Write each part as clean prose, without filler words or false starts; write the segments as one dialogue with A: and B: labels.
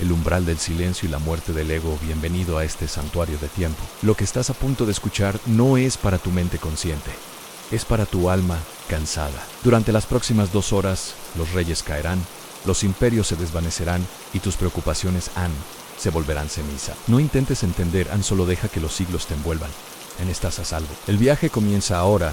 A: el umbral del silencio y la muerte del ego. Bienvenido a este santuario de tiempo. Lo que estás a punto de escuchar no es para tu mente consciente, es para tu alma cansada. Durante las próximas 2 horas, los reyes caerán, los imperios se desvanecerán y tus preocupaciones se volverán ceniza. No intentes entender, solo deja que los siglos te envuelvan. Estás a salvo. El viaje comienza ahora,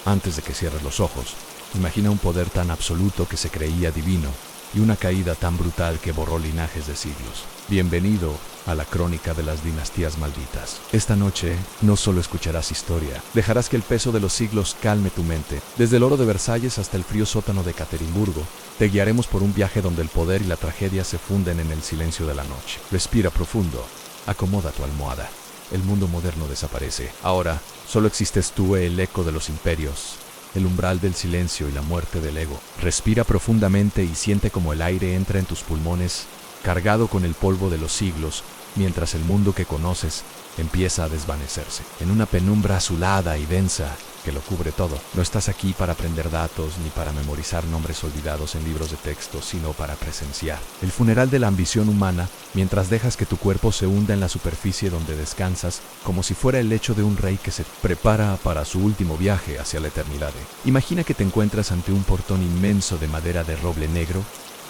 A: antes de que cierres los ojos. Imagina un poder tan absoluto que se creía divino y una caída tan brutal que borró linajes de siglos. Bienvenido a la crónica de las dinastías malditas. Esta noche no solo escucharás historia, dejarás que el peso de los siglos calme tu mente. Desde el oro de Versalles hasta el frío sótano de Caterimburgo, te guiaremos por un viaje donde el poder y la tragedia se funden en el silencio de la noche. Respira profundo, acomoda tu almohada. El mundo moderno desaparece. Ahora solo existes tú, el eco de los imperios, el umbral del silencio y la muerte del ego. Respira profundamente y siente como el aire entra en tus pulmones, cargado con el polvo de los siglos, mientras el mundo que conoces empieza a desvanecerse. En una penumbra azulada y densa que lo cubre todo. No estás aquí para aprender datos ni para memorizar nombres olvidados en libros de texto, sino para presenciar el funeral de la ambición humana, mientras dejas que tu cuerpo se hunda en la superficie donde descansas, como si fuera el lecho de un rey que se prepara para su último viaje hacia la eternidad. Imagina que te encuentras ante un portón inmenso de madera de roble negro,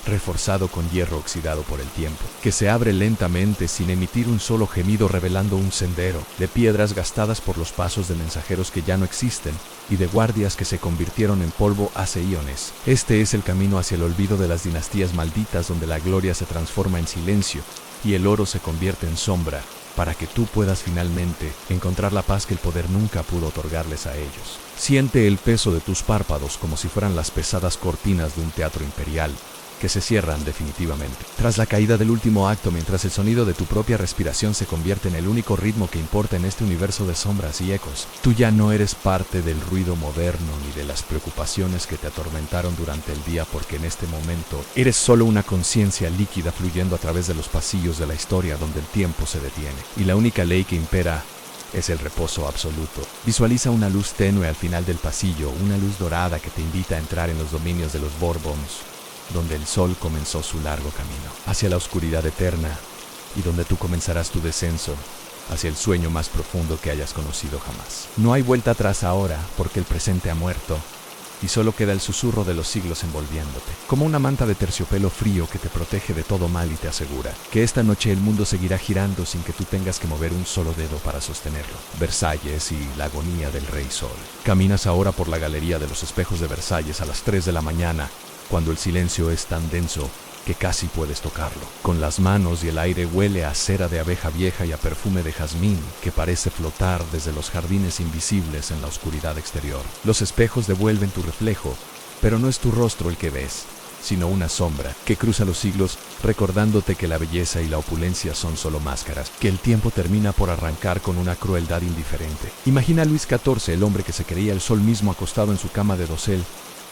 A: reforzado con hierro oxidado por el tiempo, que se abre lentamente sin emitir un solo gemido, revelando un sendero de piedras gastadas por los pasos de mensajeros que ya no existen y de guardias que se convirtieron en polvo hace eones. Este es el camino hacia el olvido de las dinastías malditas, donde la gloria se transforma en silencio y el oro se convierte en sombra, para que tú puedas finalmente encontrar la paz que el poder nunca pudo otorgarles a ellos. Siente el peso de tus párpados como si fueran las pesadas cortinas de un teatro imperial, que se cierran definitivamente. Tras la caída del último acto, mientras el sonido de tu propia respiración se convierte en el único ritmo que importa en este universo de sombras y ecos, tú ya no eres parte del ruido moderno ni de las preocupaciones que te atormentaron durante el día, porque en este momento eres solo una conciencia líquida fluyendo a través de los pasillos de la historia, donde el tiempo se detiene y la única ley que impera es el reposo absoluto. Visualiza una luz tenue al final del pasillo, una luz dorada que te invita a entrar en los dominios de los Bourbons, donde el sol comenzó su largo camino hacia la oscuridad eterna y donde tú comenzarás tu descenso hacia el sueño más profundo que hayas conocido jamás. No hay vuelta atrás ahora, porque el presente ha muerto y solo queda el susurro de los siglos envolviéndote, como una manta de terciopelo frío que te protege de todo mal y te asegura que esta noche el mundo seguirá girando sin que tú tengas que mover un solo dedo para sostenerlo. Versalles y la agonía del Rey Sol. Caminas ahora por la galería de los espejos de Versalles a las 3 de la mañana, cuando el silencio es tan denso que casi puedes tocarlo con las manos y el aire huele a cera de abeja vieja y a perfume de jazmín que parece flotar desde los jardines invisibles en la oscuridad exterior. Los espejos devuelven tu reflejo, pero no es tu rostro el que ves, sino una sombra que cruza los siglos, recordándote que la belleza y la opulencia son solo máscaras, que el tiempo termina por arrancar con una crueldad indiferente. Imagina a Luis XIV, el hombre que se creía el sol mismo, acostado en su cama de dosel,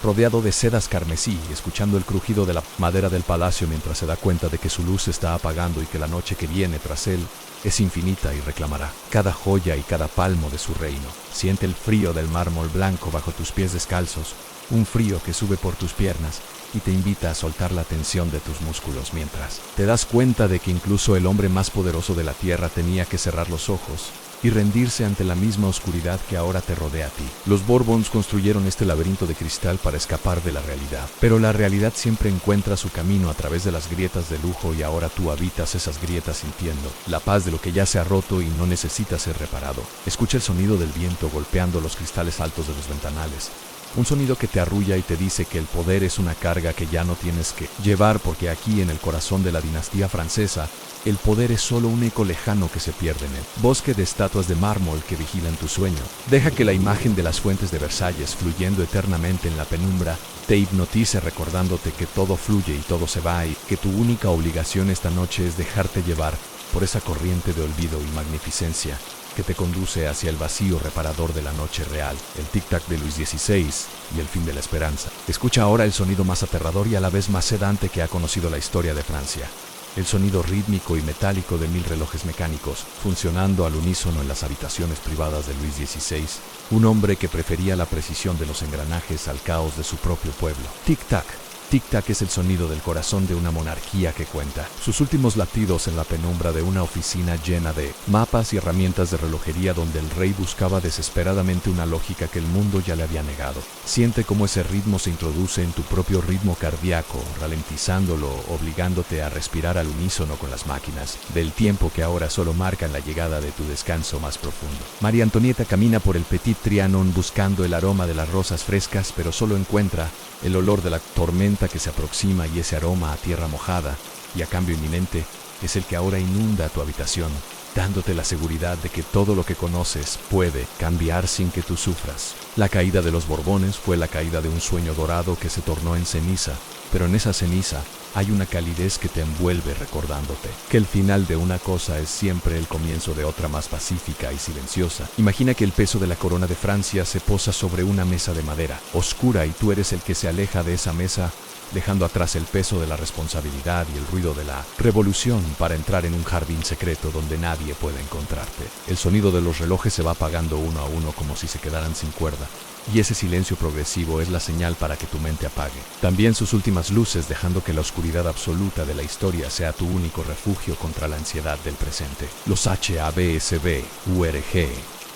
A: rodeado de sedas carmesí, escuchando el crujido de la madera del palacio mientras se da cuenta de que su luz se está apagando y que la noche que viene tras él es infinita, y reclamará cada joya y cada palmo de su reino. Siente el frío del mármol blanco bajo tus pies descalzos, un frío que sube por tus piernas y te invita a soltar la tensión de tus músculos, mientras te das cuenta de que incluso el hombre más poderoso de la tierra tenía que cerrar los ojos y rendirse ante la misma oscuridad que ahora te rodea a ti. Los Bourbons construyeron este laberinto de cristal para escapar de la realidad, pero la realidad siempre encuentra su camino a través de las grietas de lujo, y ahora tú habitas esas grietas sintiendo la paz de lo que ya se ha roto y no necesita ser reparado. Escucha el sonido del viento golpeando los cristales altos de los ventanales, un sonido que te arrulla y te dice que el poder es una carga que ya no tienes que llevar, porque aquí en el corazón de la dinastía francesa, el poder es solo un eco lejano que se pierde en el bosque de estatuas de mármol que vigilan tu sueño. Deja que la imagen de las fuentes de Versalles, fluyendo eternamente en la penumbra, te hipnotice, recordándote que todo fluye y todo se va, y que tu única obligación esta noche es dejarte llevar por esa corriente de olvido y magnificencia que te conduce hacia el vacío reparador de la noche real, el tic-tac de Luis XVI y el fin de la esperanza. Escucha ahora el sonido más aterrador y a la vez más sedante que ha conocido la historia de Francia. El sonido rítmico y metálico de 1000 relojes mecánicos, funcionando al unísono en las habitaciones privadas de Luis XVI, un hombre que prefería la precisión de los engranajes al caos de su propio pueblo. Tic-tac, tic-tac es el sonido del corazón de una monarquía que cuenta sus últimos latidos en la penumbra de una oficina llena de mapas y herramientas de relojería donde el rey buscaba desesperadamente una lógica que el mundo ya le había negado. Siente cómo ese ritmo se introduce en tu propio ritmo cardíaco, ralentizándolo, obligándote a respirar al unísono con las máquinas del tiempo que ahora solo marcan la llegada de tu descanso más profundo. María Antonieta camina por el Petit Trianon buscando el aroma de las rosas frescas, pero solo encuentra el olor de la tormenta que se aproxima, y ese aroma a tierra mojada y a cambio inminente es el que ahora inunda tu habitación, dándote la seguridad de que todo lo que conoces puede cambiar sin que tú sufras. La caída de los Borbones fue la caída de un sueño dorado que se tornó en ceniza, pero en esa ceniza hay una calidez que te envuelve recordándote que el final de una cosa es siempre el comienzo de otra más pacífica y silenciosa. Imagina que el peso de la corona de Francia se posa sobre una mesa de madera oscura y tú eres el que se aleja de esa mesa, dejando atrás el peso de la responsabilidad y el ruido de la revolución para entrar en un jardín secreto donde nadie puede encontrarte. El sonido de los relojes se va apagando uno a uno como si se quedaran sin cuerda, y ese silencio progresivo es la señal para que tu mente apague también sus últimas luces, dejando que la oscuridad absoluta de la historia sea tu único refugio contra la ansiedad del presente. Los HABSB, URG,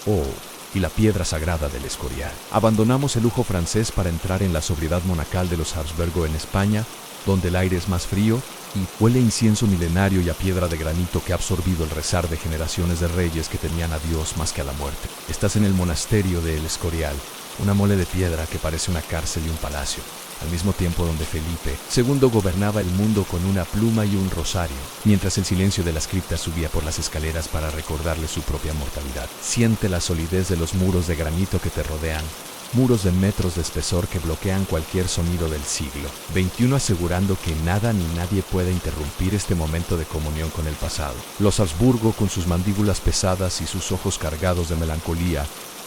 A: O y la piedra sagrada del Escorial. Abandonamos el lujo francés para entrar en la sobriedad monacal de los Habsburgo en España, donde el aire es más frío y huele a incienso milenario y a piedra de granito que ha absorbido el rezar de generaciones de reyes que temían a Dios más que a la muerte. Estás en el monasterio de El Escorial, una mole de piedra que parece una cárcel y un palacio, al mismo tiempo donde Felipe II gobernaba el mundo con una pluma y un rosario, mientras el silencio de las criptas subía por las escaleras para recordarle su propia mortalidad. Siente la solidez de los muros de granito que te rodean, muros de metros de espesor que bloquean cualquier sonido del siglo XXI, asegurando que nada ni nadie pueda interrumpir este momento de comunión con el pasado. Los Habsburgo, con sus mandíbulas pesadas y sus ojos cargados de melancolía,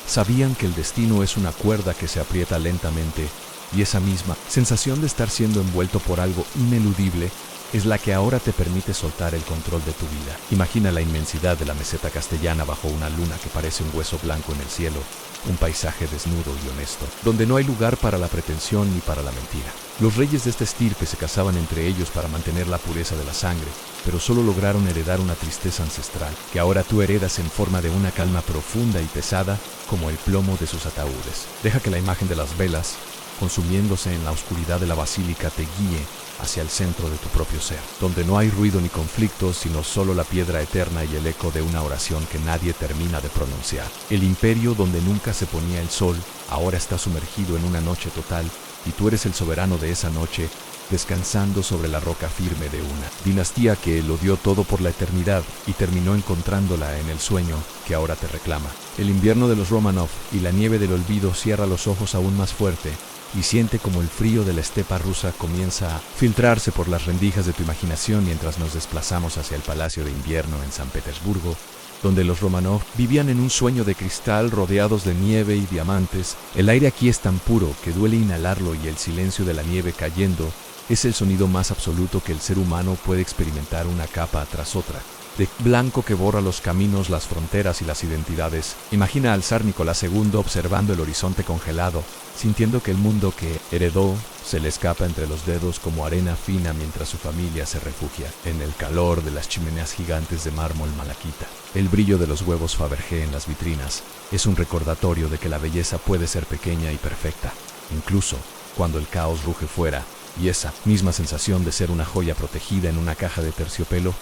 A: sabían que el destino es una cuerda que se aprieta lentamente, y esa misma sensación de estar siendo envuelto por algo ineludible es la que ahora te permite soltar el control de tu vida. Imagina la inmensidad de la meseta castellana bajo una luna que parece un hueso blanco en el cielo, un paisaje desnudo y honesto, donde no hay lugar para la pretensión ni para la mentira. Los reyes de esta estirpe se casaban entre ellos para mantener la pureza de la sangre, pero solo lograron heredar una tristeza ancestral, que ahora tú heredas en forma de una calma profunda y pesada como el plomo de sus ataúdes. Deja que la imagen de las velas, consumiéndose en la oscuridad de la basílica, te guíe hacia el centro de tu propio ser, donde no hay ruido ni conflictos, sino solo la piedra eterna y el eco de una oración que nadie termina de pronunciar. El imperio donde nunca se ponía el sol ahora está sumergido en una noche total, y tú eres el soberano de esa noche, descansando sobre la roca firme de una dinastía que lo dio todo por la eternidad y terminó encontrándola en el sueño que ahora te reclama. El invierno de los Romanov y la nieve del olvido cierra los ojos aún más fuerte, y siente como el frío de la estepa rusa comienza a filtrarse por las rendijas de tu imaginación mientras nos desplazamos hacia el Palacio de Invierno en San Petersburgo, donde los Romanov vivían en un sueño de cristal rodeados de nieve y diamantes. El aire aquí es tan puro que duele inhalarlo, y el silencio de la nieve cayendo es el sonido más absoluto que el ser humano puede experimentar, una capa tras otra de blanco que borra los caminos, las fronteras y las identidades. Imagina al zar Nicolás II observando el horizonte congelado, sintiendo que el mundo que heredó se le escapa entre los dedos como arena fina mientras su familia se refugia en el calor de las chimeneas gigantes de mármol malaquita. El brillo de los huevos Fabergé en las vitrinas es un recordatorio de que la belleza puede ser pequeña y perfecta, incluso cuando el caos ruge fuera, y esa misma sensación de ser una joya protegida en una caja de terciopelo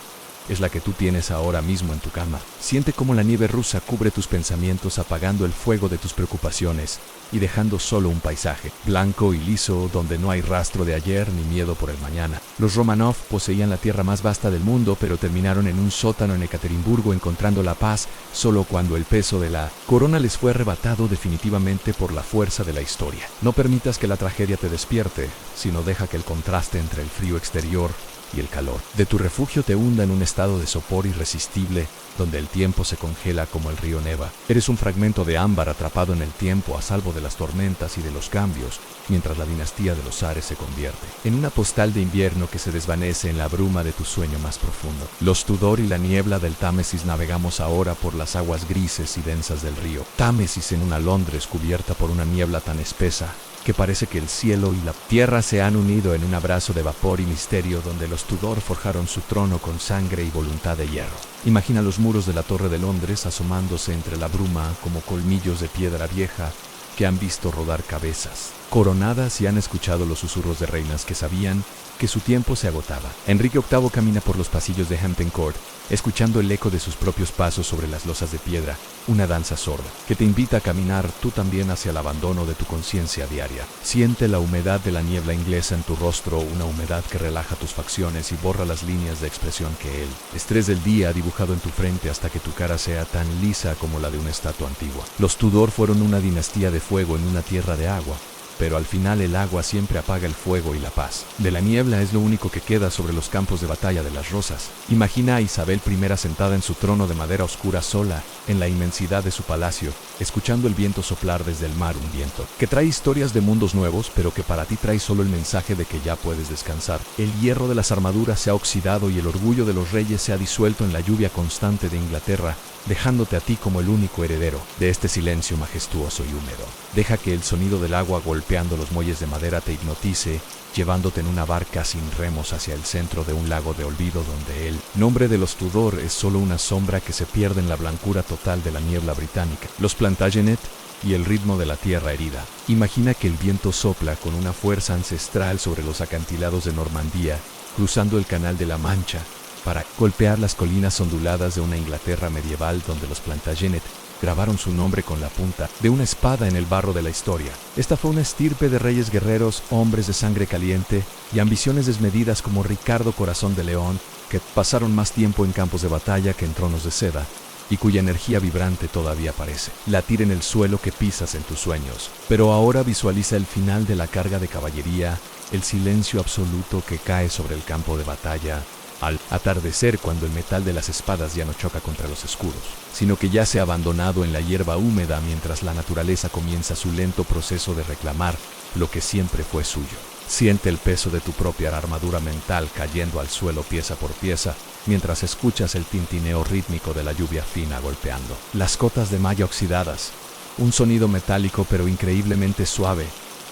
A: es la que tú tienes ahora mismo en tu cama. Siente cómo la nieve rusa cubre tus pensamientos, apagando el fuego de tus preocupaciones y dejando solo un paisaje blanco y liso donde no hay rastro de ayer ni miedo por el mañana. Los Romanov poseían la tierra más vasta del mundo, pero terminaron en un sótano en Ekaterimburgo, encontrando la paz solo cuando el peso de la corona les fue arrebatado definitivamente por la fuerza de la historia. No permitas que la tragedia te despierte, sino deja que el contraste entre el frío exterior y el calor de tu refugio te hunda en un estado de sopor irresistible, donde el tiempo se congela como el río Neva. Eres un fragmento de ámbar atrapado en el tiempo, a salvo de las tormentas y de los cambios, mientras la dinastía de los Ares se convierte en una postal de invierno que se desvanece en la bruma de tu sueño más profundo. Los Tudor y la niebla del Támesis navegamos ahora por las aguas grises y densas del río Támesis, en una Londres cubierta por una niebla tan espesa que parece que el cielo y la tierra se han unido en un abrazo de vapor y misterio, donde los Tudor forjaron su trono con sangre y voluntad de hierro. Imagina los muros de la Torre de Londres asomándose entre la bruma como colmillos de piedra vieja que han visto rodar cabezas coronadas y han escuchado los susurros de reinas que sabían que su tiempo se agotaba. Enrique VIII camina por los pasillos de Hampton Court, escuchando el eco de sus propios pasos sobre las losas de piedra, una danza sorda que te invita a caminar tú también hacia el abandono de tu conciencia diaria. Siente la humedad de la niebla inglesa en tu rostro, una humedad que relaja tus facciones y borra las líneas de expresión que el estrés del día ha dibujado en tu frente, hasta que tu cara sea tan lisa como la de una estatua antigua. Los Tudor fueron una dinastía de fuego en una tierra de agua, pero al final el agua siempre apaga el fuego y la paz. De la niebla es lo único que queda sobre los campos de batalla de las Rosas. Imagina a Isabel I sentada en su trono de madera oscura, sola, en la inmensidad de su palacio, escuchando el viento soplar desde el mar, un viento que trae historias de mundos nuevos, pero que para ti trae solo el mensaje de que ya puedes descansar. El hierro de las armaduras se ha oxidado y el orgullo de los reyes se ha disuelto en la lluvia constante de Inglaterra, dejándote a ti como el único heredero de este silencio majestuoso y húmedo. Deja que el sonido del agua golpeando los muelles de madera te hipnotice, llevándote en una barca sin remos hacia el centro de un lago de olvido, donde el nombre de los Tudor es solo una sombra que se pierde en la blancura total de la niebla británica. Los Plantagenet y el ritmo de la tierra herida. Imagina que el viento sopla con una fuerza ancestral sobre los acantilados de Normandía, cruzando el Canal de la Mancha, para golpear las colinas onduladas de una Inglaterra medieval, donde los Plantagenet grabaron su nombre con la punta de una espada en el barro de la historia. Esta fue una estirpe de reyes guerreros, hombres de sangre caliente y ambiciones desmedidas como Ricardo Corazón de León, que pasaron más tiempo en campos de batalla que en tronos de seda, y cuya energía vibrante todavía parece latir en el suelo que pisas en tus sueños. Pero ahora visualiza el final de la carga de caballería, el silencio absoluto que cae sobre el campo de batalla al atardecer, cuando el metal de las espadas ya no choca contra los escudos, sino que yace abandonado en la hierba húmeda, mientras la naturaleza comienza su lento proceso de reclamar lo que siempre fue suyo. Siente el peso de tu propia armadura mental cayendo al suelo pieza por pieza, mientras escuchas el tintineo rítmico de la lluvia fina golpeando las cotas de malla oxidadas, un sonido metálico pero increíblemente suave,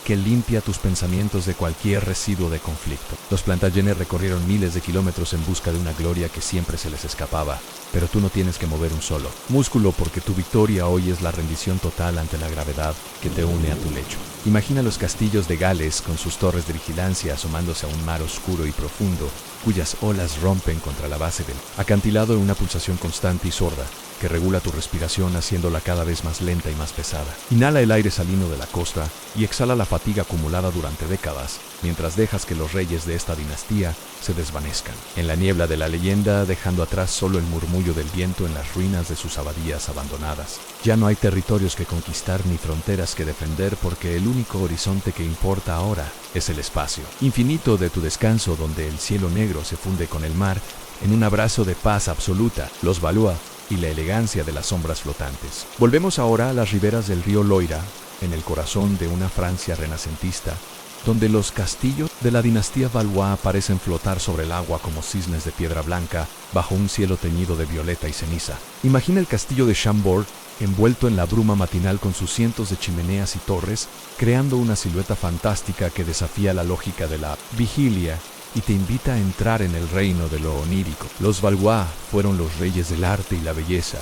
A: que limpia tus pensamientos de cualquier residuo de conflicto. Los Plantagenet recorrieron miles de kilómetros en busca de una gloria que siempre se les escapaba, pero tú no tienes que mover un solo músculo, porque tu victoria hoy es la rendición total ante la gravedad que te une a tu lecho. Imagina los castillos de Gales con sus torres de vigilancia asomándose a un mar oscuro y profundo, cuyas olas rompen contra la base del acantilado en una pulsación constante y sorda, que regula tu respiración, haciéndola cada vez más lenta y más pesada. Inhala el aire salino de la costa y exhala la fatiga acumulada durante décadas, mientras dejas que los reyes de esta dinastía se desvanezcan en la niebla de la leyenda, dejando atrás solo el murmullo del viento en las ruinas de sus abadías abandonadas. Ya no hay territorios que conquistar ni fronteras que defender, porque el único horizonte que importa ahora es el espacio infinito de tu descanso, donde el cielo negro se funde con el mar en un abrazo de paz absoluta. Los Valois y la elegancia de las sombras flotantes. Volvemos ahora a las riberas del río Loira, en el corazón de una Francia renacentista, donde los castillos de la dinastía Valois parecen flotar sobre el agua como cisnes de piedra blanca bajo un cielo teñido de violeta y ceniza. Imagina el castillo de Chambord envuelto en la bruma matinal, con sus cientos de chimeneas y torres, creando una silueta fantástica que desafía la lógica de la vigilia y te invita a entrar en el reino de lo onírico. Los Valois fueron los reyes del arte y la belleza,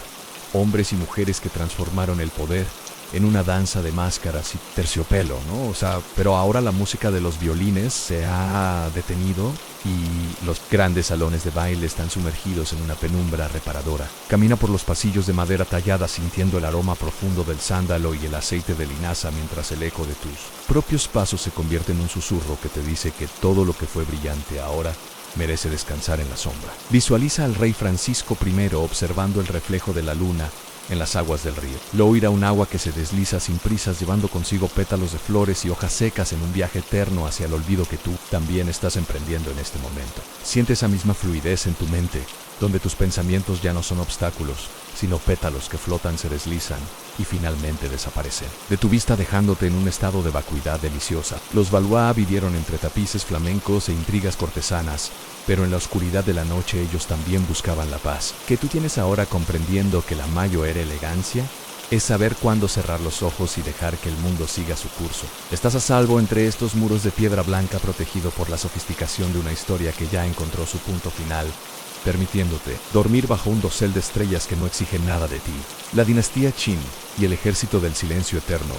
A: hombres y mujeres que transformaron el poder en una danza de máscaras y terciopelo, ¿no? Pero ahora la música de los violines se ha detenido y los grandes salones de baile están sumergidos en una penumbra reparadora. Camina por los pasillos de madera tallada, sintiendo el aroma profundo del sándalo y el aceite de linaza, mientras el eco de tus propios pasos se convierte en un susurro que te dice que todo lo que fue brillante ahora merece descansar en la sombra. Visualiza al rey Francisco I observando el reflejo de la luna en las aguas del río. Loira, un agua que se desliza sin prisas llevando consigo pétalos de flores y hojas secas en un viaje eterno hacia el olvido que tú también estás emprendiendo en este momento. Siente esa misma fluidez en tu mente, donde tus pensamientos ya no son obstáculos, sino pétalos que flotan, se deslizan y finalmente desaparecen de tu vista, dejándote en un estado de vacuidad deliciosa. Los Valois vivieron entre tapices flamencos e intrigas cortesanas, pero en la oscuridad de la noche ellos también buscaban la paz. ¿Que tú tienes ahora comprendiendo que la mayor elegancia es saber cuándo cerrar los ojos y dejar que el mundo siga su curso? Estás a salvo entre estos muros de piedra blanca, protegido por la sofisticación de una historia que ya encontró su punto final, permitiéndote dormir bajo un dosel de estrellas que no exigen nada de ti. La dinastía Qin y el ejército del silencio eterno.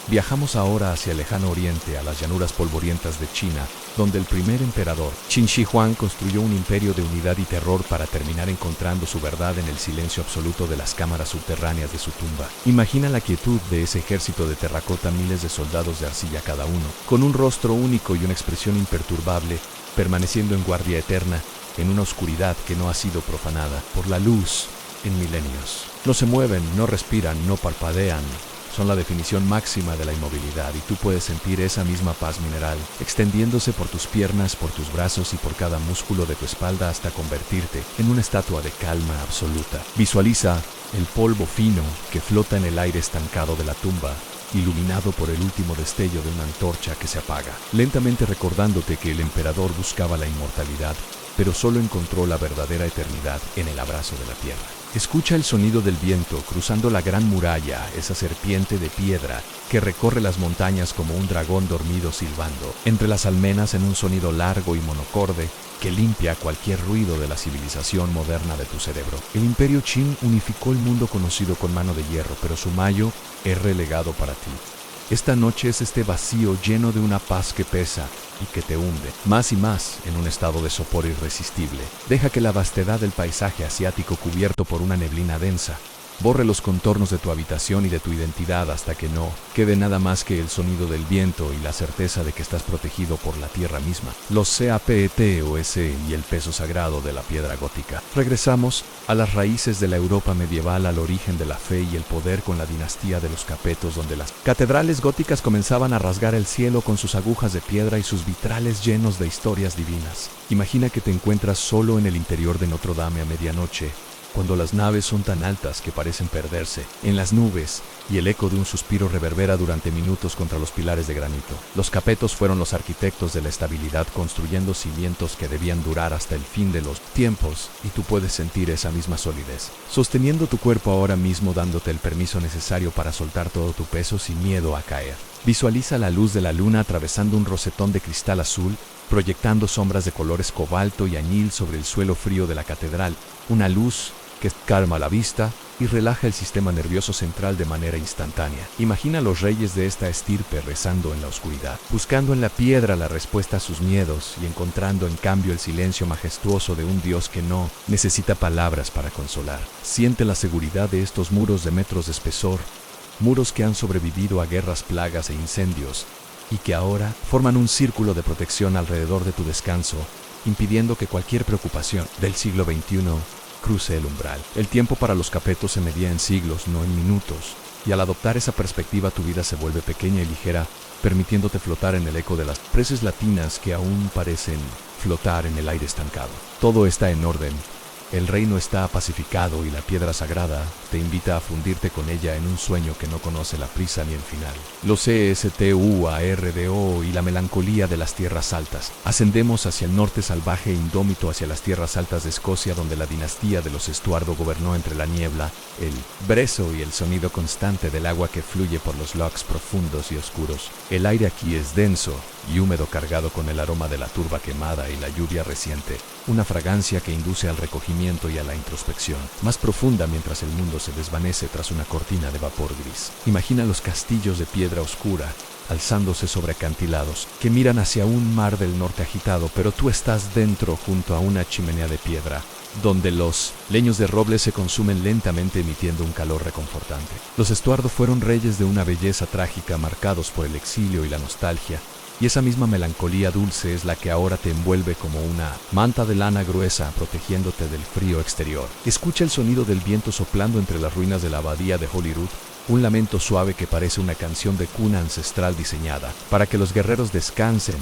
A: Viajamos ahora hacia el lejano oriente, a las llanuras polvorientas de China, donde el primer emperador, Qin Shi Huang, construyó un imperio de unidad y terror para terminar encontrando su verdad en el silencio absoluto de las cámaras subterráneas de su tumba. Imagina la quietud de ese ejército de terracota, miles de soldados de arcilla cada uno, con un rostro único y una expresión imperturbable, permaneciendo en guardia eterna, en una oscuridad que no ha sido profanada por la luz en milenios. No se mueven, no respiran, no parpadean. Son la definición máxima de la inmovilidad, y tú puedes sentir esa misma paz mineral extendiéndose por tus piernas, por tus brazos y por cada músculo de tu espalda hasta convertirte en una estatua de calma absoluta. Visualiza el polvo fino que flota en el aire estancado de la tumba, iluminado por el último destello de una antorcha que se apaga, lentamente recordándote que el emperador buscaba la inmortalidad, pero solo encontró la verdadera eternidad en el abrazo de la tierra. Escucha el sonido del viento cruzando la gran muralla, esa serpiente de piedra que recorre las montañas como un dragón dormido silbando entre las almenas en un sonido largo y monocorde que limpia cualquier ruido de la civilización moderna de tu cerebro. El imperio Qin unificó el mundo conocido con mano de hierro, pero su mayo es relegado para ti. Esta noche es este vacío lleno de una paz que pesa y que te hunde más y más en un estado de sopor irresistible. Deja que la vastedad del paisaje asiático, cubierto por una neblina densa, borre los contornos de tu habitación y de tu identidad hasta que no quede nada más que el sonido del viento y la certeza de que estás protegido por la tierra misma, los CAPETOS y el peso sagrado de la piedra gótica. Regresamos a las raíces de la Europa medieval, al origen de la fe y el poder con la dinastía de los Capetos, donde las catedrales góticas comenzaban a rasgar el cielo con sus agujas de piedra y sus vitrales llenos de historias divinas. Imagina que te encuentras solo en el interior de Notre Dame a medianoche, cuando las naves son tan altas que parecen perderse en las nubes y el eco de un suspiro reverbera durante minutos contra los pilares de granito. Los Capetos fueron los arquitectos de la estabilidad, construyendo cimientos que debían durar hasta el fin de los tiempos, y tú puedes sentir esa misma solidez sosteniendo tu cuerpo ahora mismo, dándote el permiso necesario para soltar todo tu peso sin miedo a caer. Visualiza la luz de la luna atravesando un rosetón de cristal azul, proyectando sombras de colores cobalto y añil sobre el suelo frío de la catedral, una luz que calma la vista y relaja el sistema nervioso central de manera instantánea. Imagina a los reyes de esta estirpe rezando en la oscuridad, buscando en la piedra la respuesta a sus miedos y encontrando en cambio el silencio majestuoso de un Dios que no necesita palabras para consolar. Siente la seguridad de estos muros de metros de espesor, muros que han sobrevivido a guerras, plagas e incendios, y que ahora forman un círculo de protección alrededor de tu descanso, impidiendo que cualquier preocupación del siglo XXI cruce el umbral. El tiempo para los Capetos se medía en siglos, no en minutos, y al adoptar esa perspectiva tu vida se vuelve pequeña y ligera, permitiéndote flotar en el eco de las preces latinas que aún parecen flotar en el aire estancado. Todo está en orden. El reino está pacificado y la piedra sagrada te invita a fundirte con ella en un sueño que no conoce la prisa ni el final. Los CSTUARDO y la melancolía de las tierras altas. Ascendemos hacia el norte salvaje e indómito, hacia las tierras altas de Escocia, donde la dinastía de los Estuardo gobernó entre la niebla, el brezo y el sonido constante del agua que fluye por los lochs profundos y oscuros. El aire aquí es denso y húmedo, cargado con el aroma de la turba quemada y la lluvia reciente, una fragancia que induce al recogimiento y a la introspección más profunda mientras el mundo se desvanece tras una cortina de vapor gris. Imagina los castillos de piedra oscura alzándose sobre acantilados que miran hacia un mar del norte agitado, pero tú estás dentro, junto a una chimenea de piedra, donde los leños de roble se consumen lentamente, emitiendo un calor reconfortante. Los Estuardo fueron reyes de una belleza trágica, marcados por el exilio y la nostalgia, Y esa misma melancolía dulce es la que ahora te envuelve como una manta de lana gruesa protegiéndote del frío exterior. Escucha el sonido del viento soplando entre las ruinas de la abadía de Holyrood, un lamento suave que parece una canción de cuna ancestral diseñada para que los guerreros descansen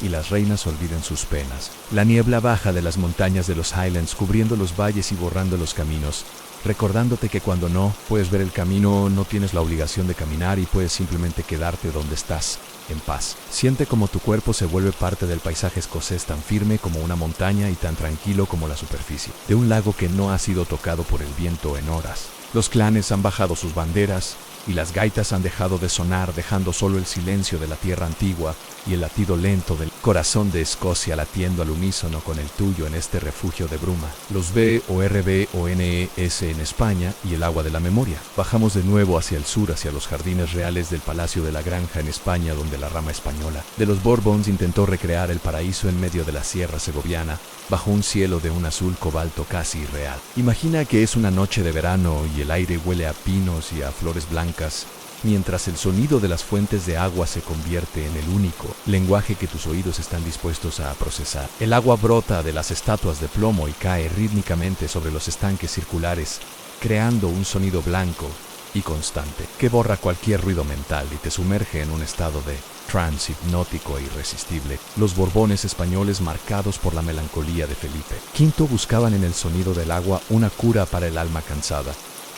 A: y las reinas olviden sus penas. La niebla baja de las montañas de los Highlands cubriendo los valles y borrando los caminos, recordándote que cuando no puedes ver el camino, no tienes la obligación de caminar y puedes simplemente quedarte donde estás, en paz. Siente como tu cuerpo se vuelve parte del paisaje escocés tan firme como una montaña y tan tranquilo como la superficie de un lago que no ha sido tocado por el viento en horas. Los clanes han bajado sus banderas y las gaitas han dejado de sonar, dejando solo el silencio de la tierra antigua y el latido lento del corazón de Escocia latiendo al unísono con el tuyo en este refugio de bruma. Los BORBONES en España y el agua de la memoria. Bajamos de nuevo hacia el sur, hacia los jardines reales del Palacio de la Granja en España, donde la rama española de los Borbons intentó recrear el paraíso en medio de la sierra segoviana, bajo un cielo de un azul cobalto casi irreal. Imagina que es una noche de verano y el aire huele a pinos y a flores blancas, mientras el sonido de las fuentes de agua se convierte en el único lenguaje que tus oídos están dispuestos a procesar. El agua brota de las estatuas de plomo y cae rítmicamente sobre los estanques circulares, creando un sonido blanco y constante que borra cualquier ruido mental y te sumerge en un estado de trance hipnótico e irresistible. Los Borbones españoles, marcados por la melancolía de Felipe V, buscaban en el sonido del agua una cura para el alma cansada,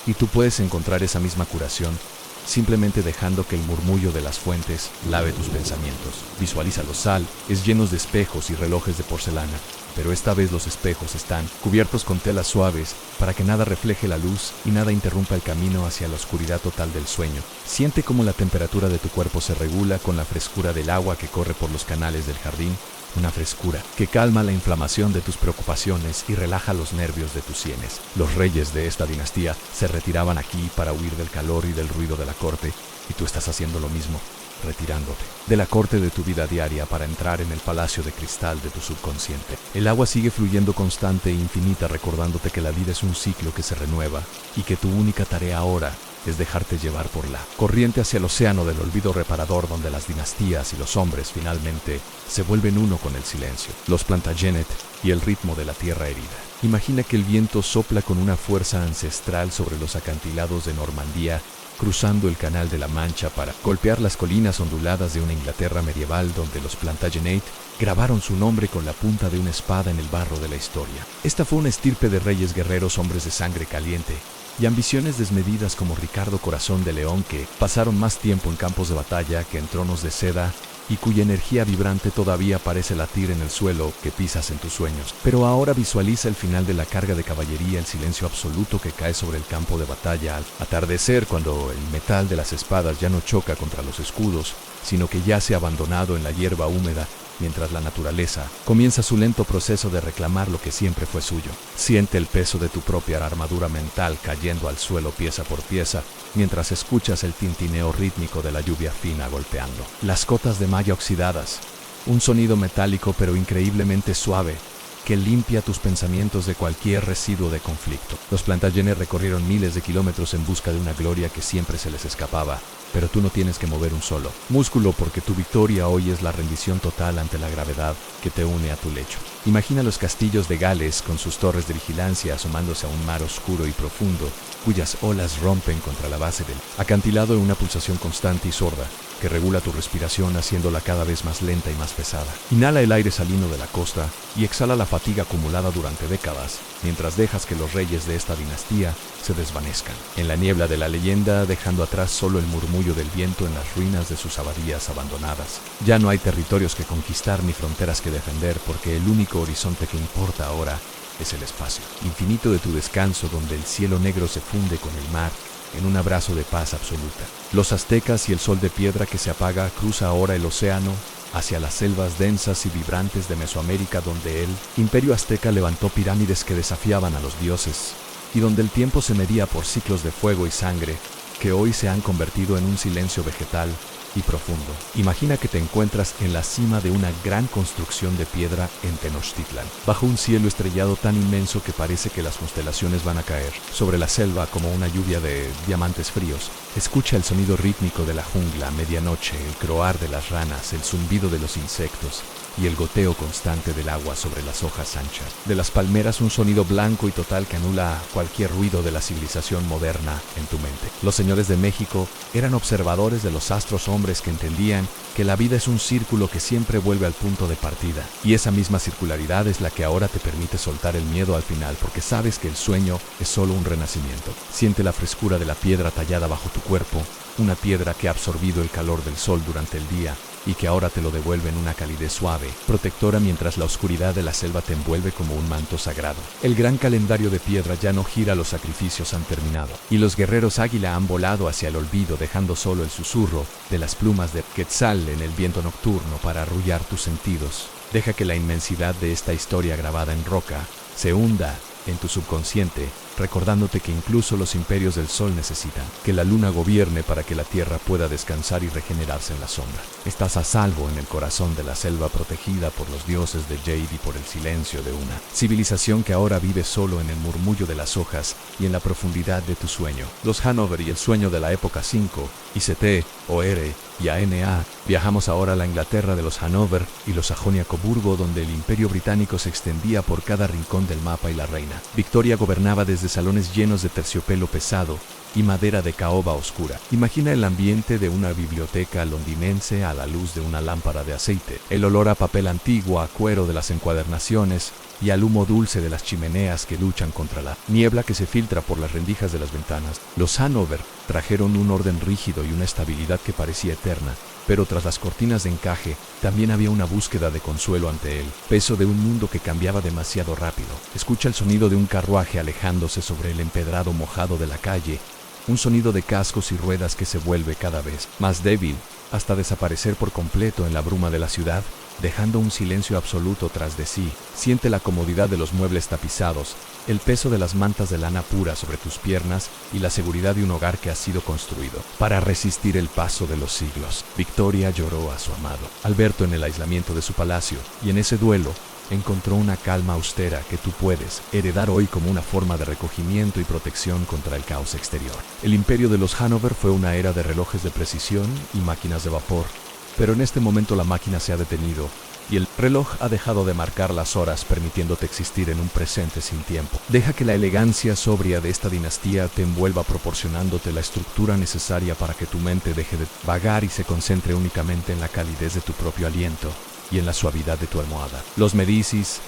A: y tú puedes encontrar esa misma curación simplemente dejando que el murmullo de las fuentes lave tus pensamientos. Visualízalo, sal, es llenos de espejos y relojes de porcelana, pero esta vez los espejos están cubiertos con telas suaves para que nada refleje la luz y nada interrumpa el camino hacia la oscuridad total del sueño. Siente cómo la temperatura de tu cuerpo se regula con la frescura del agua que corre por los canales del jardín, una frescura que calma la inflamación de tus preocupaciones y relaja los nervios de tus sienes. Los reyes de esta dinastía se retiraban aquí para huir del calor y del ruido de la corte, y tú estás haciendo lo mismo, retirándote de la corte de tu vida diaria para entrar en el palacio de cristal de tu subconsciente. El agua sigue fluyendo constante e infinita, recordándote que la vida es un ciclo que se renueva y que tu única tarea ahora es dejarte llevar por la corriente hacia el océano del olvido reparador, donde las dinastías y los hombres finalmente se vuelven uno con el silencio, los Plantagenet y el ritmo de la tierra herida. Imagina que el viento sopla con una fuerza ancestral sobre los acantilados de Normandía, cruzando el Canal de la Mancha para golpear las colinas onduladas de una Inglaterra medieval donde los Plantagenet grabaron su nombre con la punta de una espada en el barro de la historia. Esta fue una estirpe de reyes guerreros, hombres de sangre caliente y ambiciones desmedidas como Ricardo Corazón de León, que pasaron más tiempo en campos de batalla que en tronos de seda y cuya energía vibrante todavía parece latir en el suelo que pisas en tus sueños. Pero ahora visualiza el final de la carga de caballería, el silencio absoluto que cae sobre el campo de batalla al atardecer, cuando el metal de las espadas ya no choca contra los escudos, sino que yace abandonado en la hierba húmeda, mientras la naturaleza comienza su lento proceso de reclamar lo que siempre fue suyo. Siente el peso de tu propia armadura mental cayendo al suelo pieza por pieza, mientras escuchas el tintineo rítmico de la lluvia fina golpeando las cotas de malla oxidadas, un sonido metálico pero increíblemente suave que limpia tus pensamientos de cualquier residuo de conflicto. Los Plantagenet recorrieron miles de kilómetros en busca de una gloria que siempre se les escapaba, pero tú no tienes que mover un solo músculo, porque tu victoria hoy es la rendición total ante la gravedad que te une a tu lecho. Imagina los castillos de Gales con sus torres de vigilancia asomándose a un mar oscuro y profundo, cuyas olas rompen contra la base del acantilado en una pulsación constante y sorda que regula tu respiración, haciéndola cada vez más lenta y más pesada. Inhala el aire salino de la costa y exhala la fatiga acumulada durante décadas, mientras dejas que los reyes de esta dinastía se desvanezcan en la niebla de la leyenda, dejando atrás solo el murmullo del viento en las ruinas de sus abadías abandonadas. Ya no hay territorios que conquistar ni fronteras que defender, porque el único horizonte que importa ahora es el espacio infinito de tu descanso, donde el cielo negro se funde con el mar en un abrazo de paz absoluta. Los aztecas y el sol de piedra que se apaga cruza ahora el océano hacia las selvas densas y vibrantes de Mesoamérica, donde el imperio azteca levantó pirámides que desafiaban a los dioses, y donde el tiempo se medía por ciclos de fuego y sangre que hoy se han convertido en un silencio vegetal y profundo. Imagina que te encuentras en la cima de una gran construcción de piedra en Tenochtitlan, bajo un cielo estrellado tan inmenso que parece que las constelaciones van a caer sobre la selva como una lluvia de diamantes fríos. Escucha el sonido rítmico de la jungla a medianoche, el croar de las ranas, el zumbido de los insectos y el goteo constante del agua sobre las hojas anchas. De las palmeras un sonido blanco y total que anula cualquier ruido de la civilización moderna en tu mente. Los señores de México eran observadores de los astros, hombres que entendían que la vida es un círculo que siempre vuelve al punto de partida. Y esa misma circularidad es la que ahora te permite soltar el miedo al final, porque sabes que el sueño es solo un renacimiento. Siente la frescura de la piedra tallada bajo tu cuerpo, una piedra que ha absorbido el calor del sol durante el día y que ahora te lo devuelve en una calidez suave, protectora, mientras la oscuridad de la selva te envuelve como un manto sagrado. El gran calendario de piedra ya no gira, los sacrificios han terminado, y los guerreros águila han volado hacia el olvido, dejando solo el susurro de las plumas de Quetzal en el viento nocturno para arrullar tus sentidos. Deja que la inmensidad de esta historia grabada en roca se hunda en tu subconsciente, recordándote que incluso los imperios del sol necesitan que la luna gobierne para que la tierra pueda descansar y regenerarse en la sombra. Estás a salvo en el corazón de la selva, protegida por los dioses de Jade y por el silencio de una civilización que ahora vive solo en el murmullo de las hojas y en la profundidad de tu sueño. Los Hanover y el sueño de la época 5, ICT, OR y ANA. Viajamos ahora a la Inglaterra de los Hanover y los Sajonia-Coburgo, donde el imperio británico se extendía por cada rincón del mapa, y la reina Victoria gobernaba desde salones llenos de terciopelo pesado y madera de caoba oscura. Imagina el ambiente de una biblioteca londinense a la luz de una lámpara de aceite, el olor a papel antiguo, a cuero de las encuadernaciones y al humo dulce de las chimeneas que luchan contra la niebla que se filtra por las rendijas de las ventanas. Los Hanover trajeron un orden rígido y una estabilidad que parecía eterna, pero tras las cortinas de encaje también había una búsqueda de consuelo ante el peso de un mundo que cambiaba demasiado rápido. Escucha el sonido de un carruaje alejándose sobre el empedrado mojado de la calle, un sonido de cascos y ruedas que se vuelve cada vez más débil, hasta desaparecer por completo en la bruma de la ciudad, dejando un silencio absoluto tras de sí. Siente la comodidad de los muebles tapizados, el peso de las mantas de lana pura sobre tus piernas y la seguridad de un hogar que ha sido construido para resistir el paso de los siglos. Victoria lloró a su amado Alberto en el aislamiento de su palacio, y en ese duelo encontró una calma austera que tú puedes heredar hoy como una forma de recogimiento y protección contra el caos exterior. El imperio de los Hanover fue una era de relojes de precisión y máquinas de vapor, pero en este momento la máquina se ha detenido y el reloj ha dejado de marcar las horas, permitiéndote existir en un presente sin tiempo. Deja que la elegancia sobria de esta dinastía te envuelva, proporcionándote la estructura necesaria para que tu mente deje de vagar y se concentre únicamente en la calidez de tu propio aliento y en la suavidad de tu almohada. Los Medicis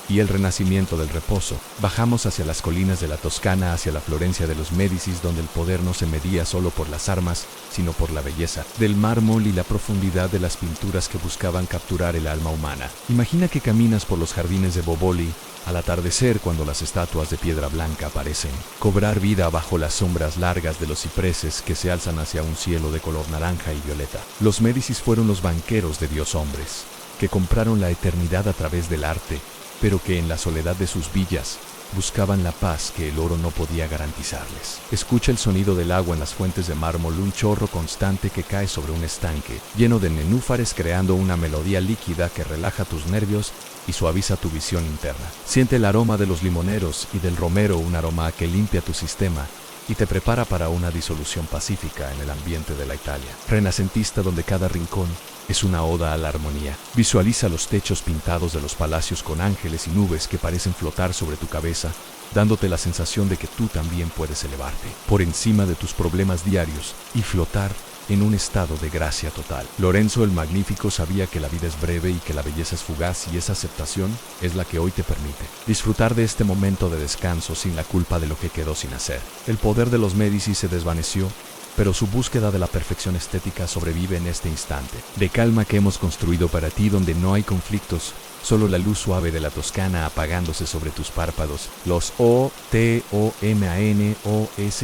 A: y el renacimiento del reposo. Bajamos hacia las colinas de la Toscana, hacia la Florencia de los Médicis, donde el poder no se medía solo por las armas, sino por la belleza del mármol y la profundidad de las pinturas que buscaban capturar el alma humana. Imagina que caminas por los jardines de Boboli al atardecer, cuando las estatuas de piedra blanca parecen cobrar vida bajo las sombras largas de los cipreses que se alzan hacia un cielo de color naranja y violeta. Los Médicis fueron los banqueros de Dios hombres, que compraron la eternidad a través del arte, pero que en la soledad de sus villas buscaban la paz que el oro no podía garantizarles. Escucha el sonido del agua en las fuentes de mármol, un chorro constante que cae sobre un estanque lleno de nenúfares, creando una melodía líquida que relaja tus nervios y suaviza tu visión interna. Siente el aroma de los limoneros y del romero, un aroma que limpia tu sistema y te prepara para una disolución pacífica en el ambiente de la Italia renacentista, donde cada rincón es una oda a la armonía. Visualiza los techos pintados de los palacios con ángeles y nubes que parecen flotar sobre tu cabeza, dándote la sensación de que tú también puedes elevarte por encima de tus problemas diarios y flotar en un estado de gracia total. Lorenzo el Magnífico sabía que la vida es breve y que la belleza es fugaz, y esa aceptación es la que hoy te permite disfrutar de este momento de descanso sin la culpa de lo que quedó sin hacer. El poder de los Medici se desvaneció, pero su búsqueda de la perfección estética sobrevive en este instante de calma que hemos construido para ti, donde no hay conflictos, solo la luz suave de la Toscana apagándose sobre tus párpados, los O-T-O-M-A-N-O-S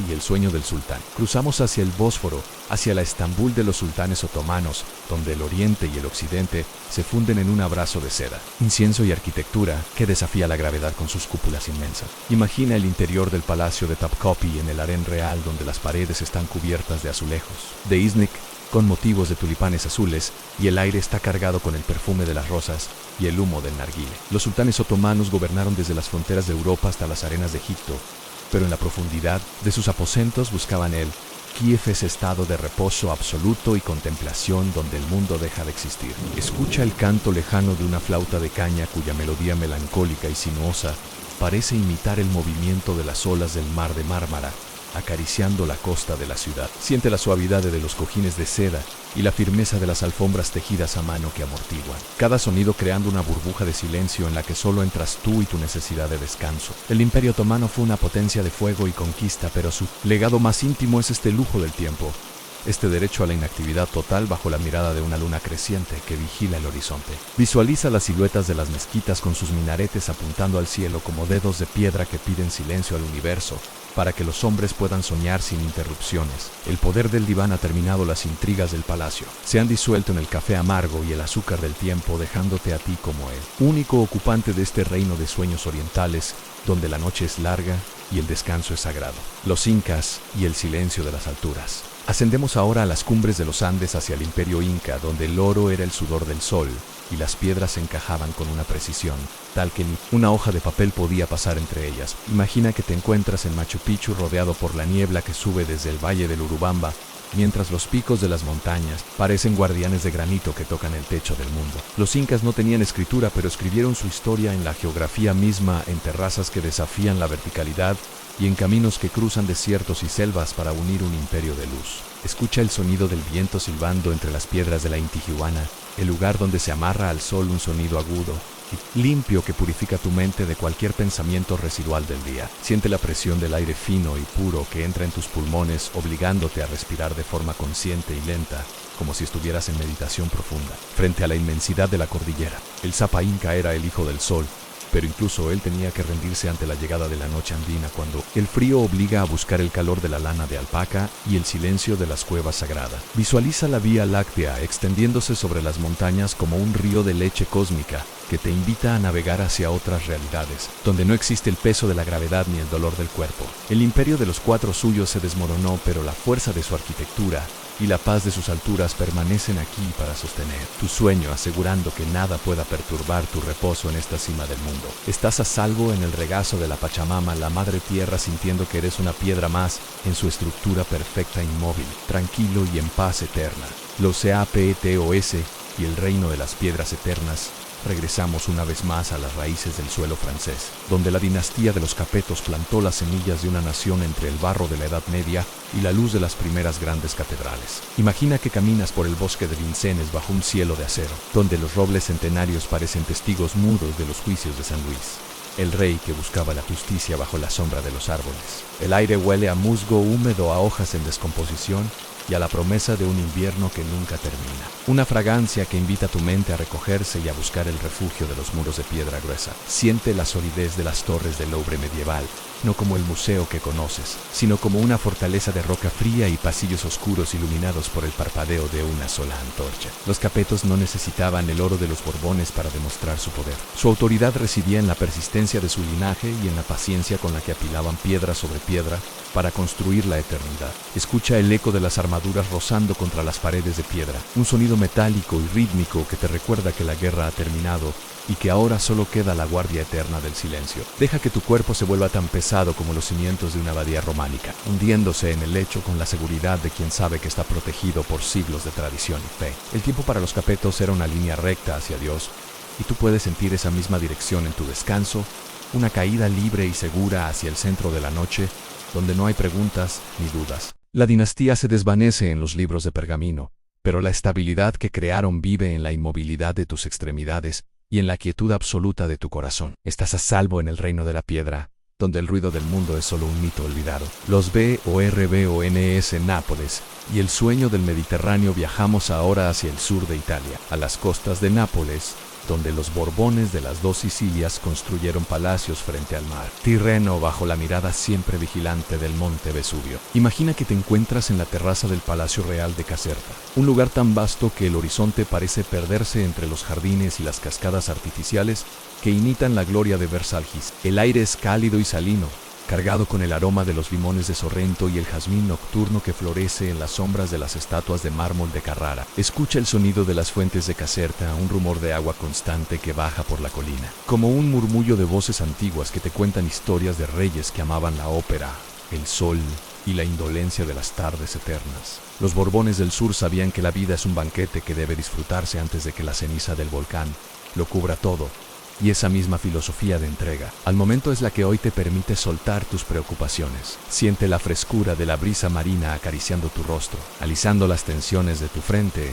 A: y el sueño del sultán. Cruzamos hacia el Bósforo, hacia la Estambul de los sultanes otomanos, donde el oriente y el occidente se funden en un abrazo de seda, incienso y arquitectura que desafía la gravedad con sus cúpulas inmensas. Imagina el interior del palacio de Topkapi en el harén real, donde las paredes están cubiertas de azulejos de Iznik con motivos de tulipanes azules, y el aire está cargado con el perfume de las rosas y el humo del narguile. Los sultanes otomanos gobernaron desde las fronteras de Europa hasta las arenas de Egipto, pero en la profundidad de sus aposentos buscaban el Kiev, ese estado de reposo absoluto y contemplación donde el mundo deja de existir. Escucha el canto lejano de una flauta de caña cuya melodía melancólica y sinuosa parece imitar el movimiento de las olas del mar de Mármara, acariciando la costa de la ciudad. Siente la suavidad de los cojines de seda y la firmeza de las alfombras tejidas a mano que amortiguan. Cada sonido creando una burbuja de silencio en la que solo entras tú y tu necesidad de descanso. El Imperio Otomano fue una potencia de fuego y conquista, pero su legado más íntimo es este lujo del tiempo, este derecho a la inactividad total bajo la mirada de una luna creciente que vigila el horizonte. Visualiza las siluetas de las mezquitas con sus minaretes apuntando al cielo como dedos de piedra que piden silencio al universo, para que los hombres puedan soñar sin interrupciones. El poder del diván ha terminado las intrigas del palacio. Se han disuelto en el café amargo y el azúcar del tiempo, dejándote a ti como el único ocupante de este reino de sueños orientales, donde la noche es larga y el descanso es sagrado. Los incas y el silencio de las alturas. Ascendemos ahora a las cumbres de los Andes hacia el Imperio Inca, donde el oro era el sudor del sol y las piedras se encajaban con una precisión tal que ni una hoja de papel podía pasar entre ellas. Imagina que te encuentras en Machu Picchu rodeado por la niebla que sube desde el valle del Urubamba, mientras los picos de las montañas parecen guardianes de granito que tocan el techo del mundo. Los incas no tenían escritura, pero escribieron su historia en la geografía misma, en terrazas que desafían la verticalidad y en caminos que cruzan desiertos y selvas para unir un imperio de luz. Escucha el sonido del viento silbando entre las piedras de la Intihuatana, el lugar donde se amarra al sol un sonido agudo y limpio que purifica tu mente de cualquier pensamiento residual del día. Siente la presión del aire fino y puro que entra en tus pulmones, obligándote a respirar de forma consciente y lenta, como si estuvieras en meditación profunda. Frente a la inmensidad de la cordillera, el Zapa Inca era el hijo del sol, pero incluso él tenía que rendirse ante la llegada de la noche andina cuando el frío obliga a buscar el calor de la lana de alpaca y el silencio de las cuevas sagradas. Visualiza la Vía Láctea extendiéndose sobre las montañas como un río de leche cósmica que te invita a navegar hacia otras realidades, donde no existe el peso de la gravedad ni el dolor del cuerpo. El imperio de los cuatro suyos se desmoronó, pero la fuerza de su arquitectura y la paz de sus alturas permanecen aquí para sostener tu sueño, asegurando que nada pueda perturbar tu reposo en esta cima del mundo. Estás a salvo en el regazo de la Pachamama, la madre tierra, sintiendo que eres una piedra más en su estructura perfecta e inmóvil, tranquilo y en paz eterna. Los CAPETOS y el reino de las piedras eternas. Regresamos una vez más a las raíces del suelo francés, donde la dinastía de los Capetos plantó las semillas de una nación entre el barro de la Edad Media y la luz de las primeras grandes catedrales. Imagina que caminas por el bosque de Vincennes bajo un cielo de acero, donde los robles centenarios parecen testigos mudos de los juicios de San Luis, el rey que buscaba la justicia bajo la sombra de los árboles. El aire huele a musgo húmedo, a hojas en descomposición y a la promesa de un invierno que nunca termina. Una fragancia que invita a tu mente a recogerse y a buscar el refugio de los muros de piedra gruesa. Siente la solidez de las torres del Louvre medieval, no como el museo que conoces, sino como una fortaleza de roca fría y pasillos oscuros iluminados por el parpadeo de una sola antorcha. Los Capetos no necesitaban el oro de los Borbones para demostrar su poder. Su autoridad residía en la persistencia de su linaje y en la paciencia con la que apilaban piedra sobre piedra para construir la eternidad. Escucha el eco de las armaduras rozando contra las paredes de piedra, un sonido metálico y rítmico que te recuerda que la guerra ha terminado y que ahora solo queda la guardia eterna del silencio. Deja que tu cuerpo se vuelva tan pesado como los cimientos de una abadía románica, hundiéndose en el lecho con la seguridad de quien sabe que está protegido por siglos de tradición y fe. El tiempo para los Capetos era una línea recta hacia Dios, y tú puedes sentir esa misma dirección en tu descanso, una caída libre y segura hacia el centro de la noche, donde no hay preguntas ni dudas. La dinastía se desvanece en los libros de pergamino, pero la estabilidad que crearon vive en la inmovilidad de tus extremidades y en la quietud absoluta de tu corazón. Estás a salvo en el reino de la piedra, donde el ruido del mundo es solo un mito olvidado. Los BORBONS en Nápoles y el sueño del Mediterráneo. Viajamos ahora hacia el sur de Italia, a las costas de Nápoles, donde los Borbones de las dos Sicilias construyeron palacios frente al mar. Tirreno bajo la mirada siempre vigilante del monte Vesubio. Imagina que te encuentras en la terraza del Palacio Real de Caserta, un lugar tan vasto que el horizonte parece perderse entre los jardines y las cascadas artificiales que imitan la gloria de Versalles. El aire es cálido y salino, cargado con el aroma de los limones de Sorrento y el jazmín nocturno que florece en las sombras de las estatuas de mármol de Carrara. Escucha el sonido de las fuentes de Caserta, un rumor de agua constante que baja por la colina, como un murmullo de voces antiguas que te cuentan historias de reyes que amaban la ópera, el sol y la indolencia de las tardes eternas. Los Borbones del Sur sabían que la vida es un banquete que debe disfrutarse antes de que la ceniza del volcán lo cubra todo. Y esa misma filosofía de entrega al momento es la que hoy te permite soltar tus preocupaciones. Siente la frescura de la brisa marina acariciando tu rostro, alisando las tensiones de tu frente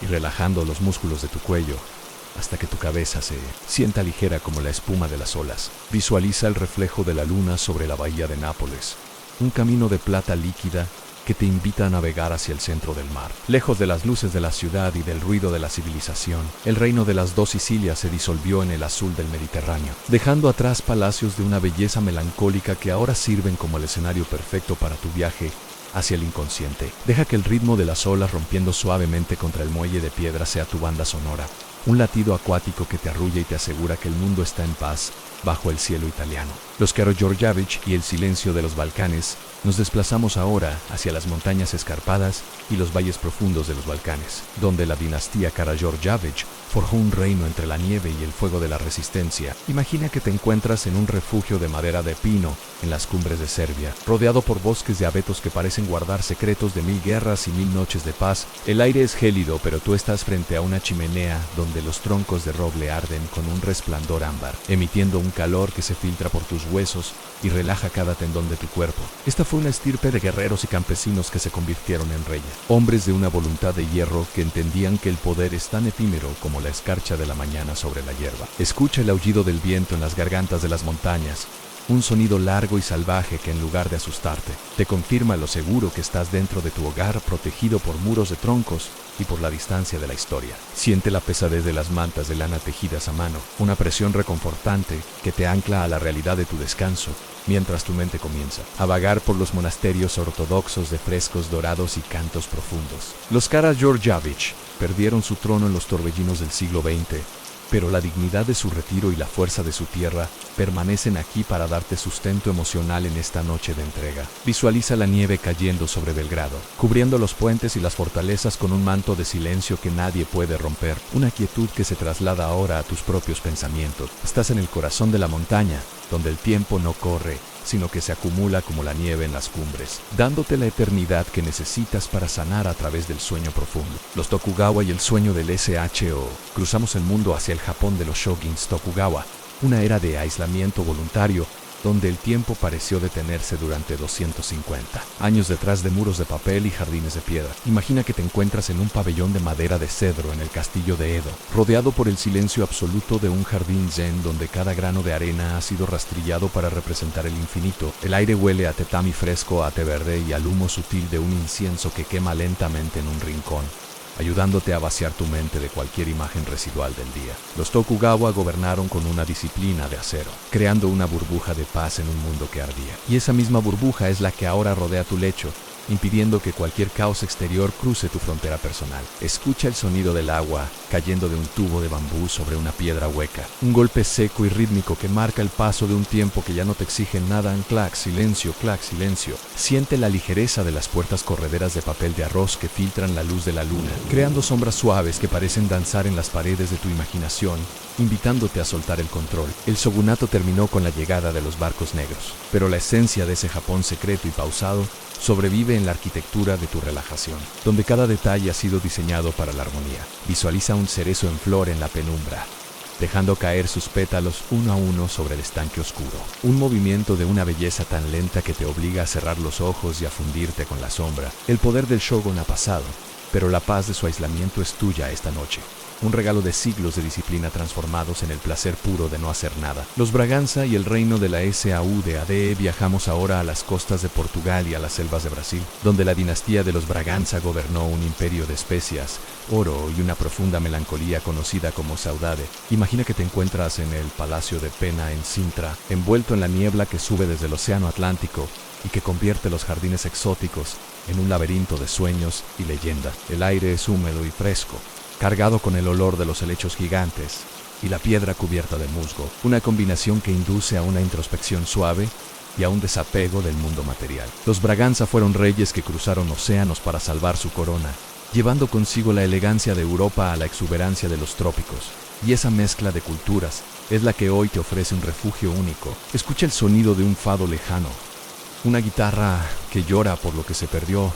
A: y relajando los músculos de tu cuello, hasta que tu cabeza se sienta ligera como la espuma de las olas. Visualiza el reflejo de la luna sobre la bahía de Nápoles, un camino de plata líquida que te invita a navegar hacia el centro del mar. Lejos de las luces de la ciudad y del ruido de la civilización, el reino de las dos Sicilias se disolvió en el azul del Mediterráneo, dejando atrás palacios de una belleza melancólica que ahora sirven como el escenario perfecto para tu viaje hacia el inconsciente. Deja que el ritmo de las olas rompiendo suavemente contra el muelle de piedra sea tu banda sonora, un latido acuático que te arrulla y te asegura que el mundo está en paz bajo el cielo italiano. Los Karađorđević y el silencio de los Balcanes. Nos desplazamos ahora hacia las montañas escarpadas y los valles profundos de los Balcanes, donde la dinastía Karađorđević forjó un reino entre la nieve y el fuego de la resistencia. Imagina que te encuentras en un refugio de madera de pino en las cumbres de Serbia, rodeado por bosques de abetos que parecen guardar secretos de 1000 guerras y 1000 noches de paz. El aire es gélido, pero tú estás frente a una chimenea donde los troncos de roble arden con un resplandor ámbar, emitiendo un calor que se filtra por tus huesos y relaja cada tendón de tu cuerpo. Esta fue una estirpe de guerreros y campesinos que se convirtieron en reyes, hombres de una voluntad de hierro que entendían que el poder es tan efímero como la escarcha de la mañana sobre la hierba. Escucha el aullido del viento en las gargantas de las montañas, un sonido largo y salvaje que en lugar de asustarte, te confirma lo seguro que estás dentro de tu hogar, protegido por muros de troncos y por la distancia de la historia. Siente la pesadez de las mantas de lana tejidas a mano, una presión reconfortante que te ancla a la realidad de tu descanso, mientras tu mente comienza a vagar por los monasterios ortodoxos de frescos dorados y cantos profundos. Los Karađorđević perdieron su trono en los torbellinos del siglo XX, pero la dignidad de su retiro y la fuerza de su tierra permanecen aquí para darte sustento emocional en esta noche de entrega. Visualiza la nieve cayendo sobre Belgrado, cubriendo los puentes y las fortalezas con un manto de silencio que nadie puede romper, una quietud que se traslada ahora a tus propios pensamientos. Estás en el corazón de la montaña, donde el tiempo no corre, sino que se acumula como la nieve en las cumbres, dándote la eternidad que necesitas para sanar a través del sueño profundo. Los Tokugawa y el sueño del SHO. Cruzamos el mundo hacia el Japón de los Shoguns Tokugawa, una era de aislamiento voluntario, donde el tiempo pareció detenerse durante 250 años detrás de muros de papel y jardines de piedra. Imagina que te encuentras en un pabellón de madera de cedro en el castillo de Edo, rodeado por el silencio absoluto de un jardín zen donde cada grano de arena ha sido rastrillado para representar el infinito. El aire huele a tatami fresco, a té verde y al humo sutil de un incienso que quema lentamente en un rincón, ayudándote a vaciar tu mente de cualquier imagen residual del día. Los Tokugawa gobernaron con una disciplina de acero, creando una burbuja de paz en un mundo que ardía. Y esa misma burbuja es la que ahora rodea tu lecho, impidiendo que cualquier caos exterior cruce tu frontera personal. Escucha el sonido del agua cayendo de un tubo de bambú sobre una piedra hueca, un golpe seco y rítmico que marca el paso de un tiempo que ya no te exige nada. Clac, silencio, clac, silencio. Siente la ligereza de las puertas correderas de papel de arroz que filtran la luz de la luna, creando sombras suaves que parecen danzar en las paredes de tu imaginación, invitándote a soltar el control. El shogunato terminó con la llegada de los barcos negros, pero la esencia de ese Japón secreto y pausado sobrevive en la arquitectura de tu relajación, donde cada detalle ha sido diseñado para la armonía. Visualiza un cerezo en flor en la penumbra, dejando caer sus pétalos uno a uno sobre el estanque oscuro. Un movimiento de una belleza tan lenta que te obliga a cerrar los ojos y a fundirte con la sombra. El poder del shogun ha pasado, pero la paz de su aislamiento es tuya esta noche. Un regalo de siglos de disciplina transformados en el placer puro de no hacer nada. Los Braganza y el reino de la SAUDADE. Viajamos ahora a las costas de Portugal y a las selvas de Brasil, donde la dinastía de los Braganza gobernó un imperio de especias, oro y una profunda melancolía conocida como saudade. Imagina que te encuentras en el Palacio de Pena en Sintra, envuelto en la niebla que sube desde el océano Atlántico y que convierte los jardines exóticos en un laberinto de sueños y leyenda. El aire es húmedo y fresco, cargado con el olor de los helechos gigantes y la piedra cubierta de musgo, una combinación que induce a una introspección suave y a un desapego del mundo material. Los Braganza fueron reyes que cruzaron océanos para salvar su corona, llevando consigo la elegancia de Europa a la exuberancia de los trópicos. Y esa mezcla de culturas es la que hoy te ofrece un refugio único. Escucha el sonido de un fado lejano, una guitarra que llora por lo que se perdió,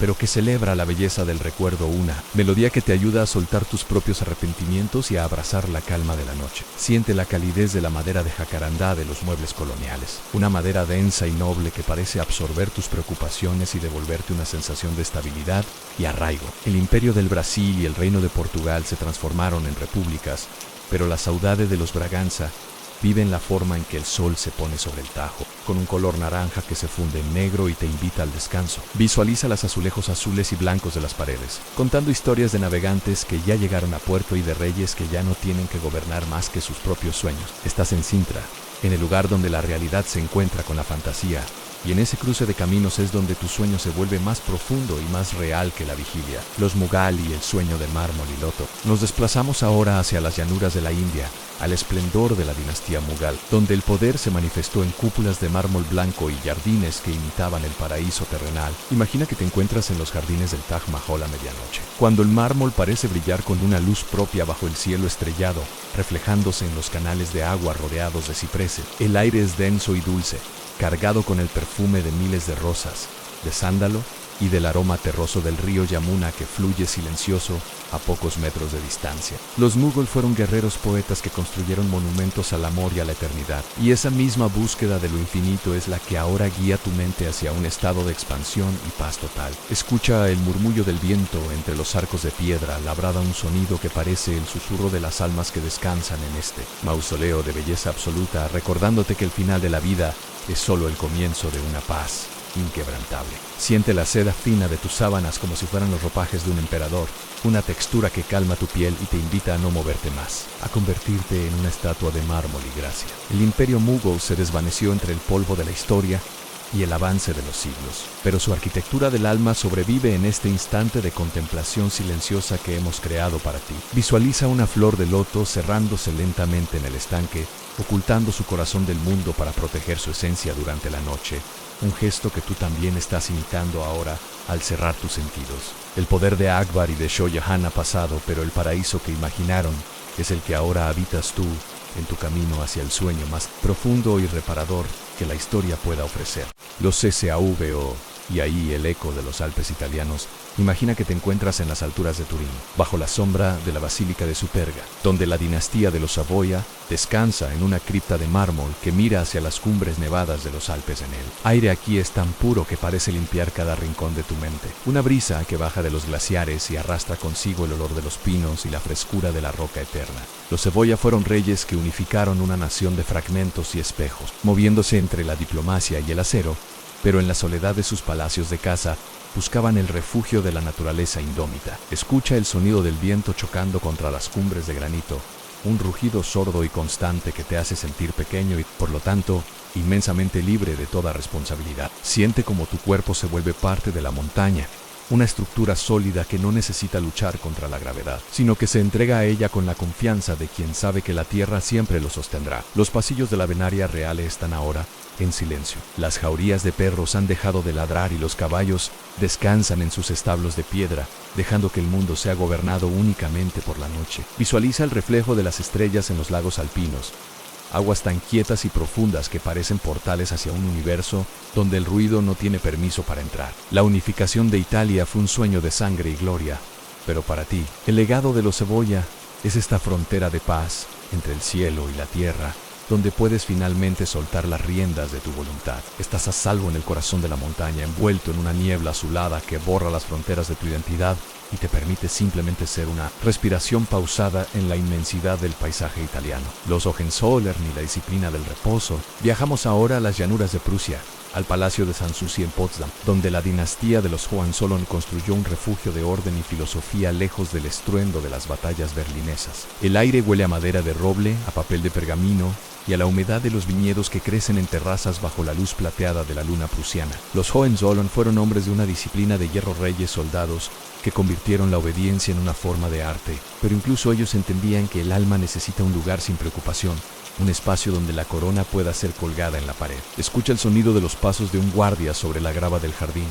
A: pero que celebra la belleza del recuerdo, una melodía que te ayuda a soltar tus propios arrepentimientos y a abrazar la calma de la noche. Siente la calidez de la madera de jacarandá de los muebles coloniales, una madera densa y noble que parece absorber tus preocupaciones y devolverte una sensación de estabilidad y arraigo. El imperio del Brasil y el reino de Portugal se transformaron en repúblicas, pero la saudade de los Braganza vive en la forma en que el sol se pone sobre el Tajo, con un color naranja que se funde en negro y te invita al descanso. Visualiza los azulejos azules y blancos de las paredes, contando historias de navegantes que ya llegaron a puerto y de reyes que ya no tienen que gobernar más que sus propios sueños. Estás en Sintra, en el lugar donde la realidad se encuentra con la fantasía, y en ese cruce de caminos es donde tu sueño se vuelve más profundo y más real que la vigilia. Los Mughal y el sueño de mármol y loto. Nos desplazamos ahora hacia las llanuras de la India, al esplendor de la dinastía Mughal, donde el poder se manifestó en cúpulas de mármol blanco y jardines que imitaban el paraíso terrenal. Imagina que te encuentras en los jardines del Taj Mahal a medianoche, cuando el mármol parece brillar con una luz propia bajo el cielo estrellado, reflejándose en los canales de agua rodeados de cipreses. El aire es denso y dulce, cargado con el perfume de miles de rosas, de sándalo y del aroma terroso del río Yamuna que fluye silencioso a pocos metros de distancia. Los Mughal fueron guerreros poetas que construyeron monumentos al amor y a la eternidad, y esa misma búsqueda de lo infinito es la que ahora guía tu mente hacia un estado de expansión y paz total. Escucha el murmullo del viento entre los arcos de piedra, labrada un sonido que parece el susurro de las almas que descansan en este mausoleo de belleza absoluta, recordándote que el final de la vida es solo el comienzo de una paz inquebrantable. Siente la seda fina de tus sábanas como si fueran los ropajes de un emperador, una textura que calma tu piel y te invita a no moverte más, a convertirte en una estatua de mármol y gracia. El imperio Mughal se desvaneció entre el polvo de la historia y el avance de los siglos, pero su arquitectura del alma sobrevive en este instante de contemplación silenciosa que hemos creado para ti. Visualiza una flor de loto cerrándose lentamente en el estanque, ocultando su corazón del mundo para proteger su esencia durante la noche, un gesto que tú también estás imitando ahora al cerrar tus sentidos. El poder de Akbar y de Shah Jahan ha pasado, pero el paraíso que imaginaron es el que ahora habitas tú en tu camino hacia el sueño más profundo y reparador que la historia pueda ofrecer. Los SAVO, y ahí el eco de los Alpes italianos. Imagina que te encuentras en las alturas de Turín, bajo la sombra de la Basílica de Superga, donde la dinastía de los Saboya descansa en una cripta de mármol que mira hacia las cumbres nevadas de los Alpes en él. Aire aquí es tan puro que parece limpiar cada rincón de tu mente. Una brisa que baja de los glaciares y arrastra consigo el olor de los pinos y la frescura de la roca eterna. Los Saboya fueron reyes que unificaron una nación de fragmentos y espejos, moviéndose entre la diplomacia y el acero, pero en la soledad de sus palacios de caza, buscaban el refugio de la naturaleza indómita. Escucha el sonido del viento chocando contra las cumbres de granito, un rugido sordo y constante que te hace sentir pequeño y, por lo tanto, inmensamente libre de toda responsabilidad. Siente como tu cuerpo se vuelve parte de la montaña, una estructura sólida que no necesita luchar contra la gravedad, sino que se entrega a ella con la confianza de quien sabe que la tierra siempre lo sostendrá. Los pasillos de la Venaria Real están ahora en silencio. Las jaurías de perros han dejado de ladrar y los caballos descansan en sus establos de piedra, dejando que el mundo sea gobernado únicamente por la noche. Visualiza el reflejo de las estrellas en los lagos alpinos, aguas tan quietas y profundas que parecen portales hacia un universo donde el ruido no tiene permiso para entrar. La unificación de Italia fue un sueño de sangre y gloria, pero para ti, el legado de los Saboya es esta frontera de paz entre el cielo y la tierra, donde puedes finalmente soltar las riendas de tu voluntad. Estás a salvo en el corazón de la montaña, envuelto en una niebla azulada que borra las fronteras de tu identidad y te permite simplemente ser una respiración pausada en la inmensidad del paisaje italiano. Los Hohenzollern y la disciplina del reposo. Viajamos ahora a las llanuras de Prusia, al Palacio de Sanssouci en Potsdam, donde la dinastía de los Hohenzollern construyó un refugio de orden y filosofía lejos del estruendo de las batallas berlinesas. El aire huele a madera de roble, a papel de pergamino y a la humedad de los viñedos que crecen en terrazas bajo la luz plateada de la luna prusiana. Los Hohenzollern fueron hombres de una disciplina de hierro, reyes soldados que convirtieron la obediencia en una forma de arte, pero incluso ellos entendían que el alma necesita un lugar sin preocupación, un espacio donde la corona pueda ser colgada en la pared. Escucha el sonido de los pasos de un guardia sobre la grava del jardín,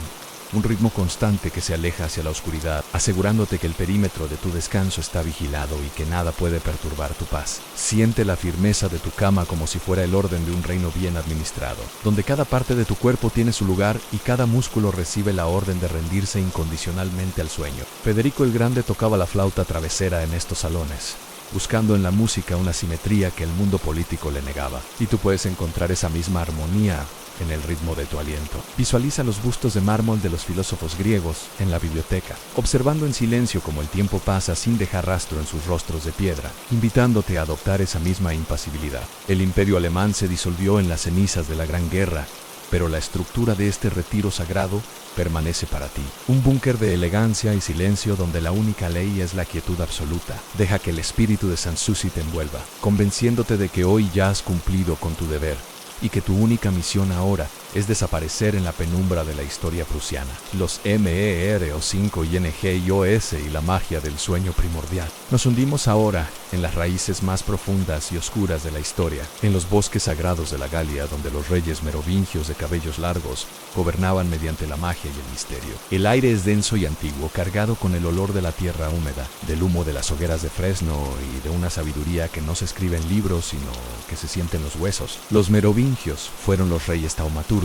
A: un ritmo constante que se aleja hacia la oscuridad, asegurándote que el perímetro de tu descanso está vigilado y que nada puede perturbar tu paz. Siente la firmeza de tu cama como si fuera el orden de un reino bien administrado, donde cada parte de tu cuerpo tiene su lugar y cada músculo recibe la orden de rendirse incondicionalmente al sueño. Federico el Grande tocaba la flauta travesera en estos salones, buscando en la música una simetría que el mundo político le negaba. Y tú puedes encontrar esa misma armonía en el ritmo de tu aliento. Visualiza los bustos de mármol de los filósofos griegos en la biblioteca, observando en silencio cómo el tiempo pasa sin dejar rastro en sus rostros de piedra, invitándote a adoptar esa misma impasibilidad. El imperio alemán se disolvió en las cenizas de la Gran Guerra, pero la estructura de este retiro sagrado permanece para ti. Un búnker de elegancia y silencio donde la única ley es la quietud absoluta. Deja que el espíritu de Sanssouci te envuelva, convenciéndote de que hoy ya has cumplido con tu deber y que tu única misión ahora es desaparecer en la penumbra de la historia prusiana. Los MERO5 y NGIOS y la magia del sueño primordial. Nos hundimos ahora en las raíces más profundas y oscuras de la historia, en los bosques sagrados de la Galia, donde los reyes merovingios de cabellos largos gobernaban mediante la magia y el misterio. El aire es denso y antiguo, cargado con el olor de la tierra húmeda, del humo de las hogueras de fresno y de una sabiduría que no se escribe en libros, sino que se siente en los huesos. Los merovingios fueron los reyes taumaturgos,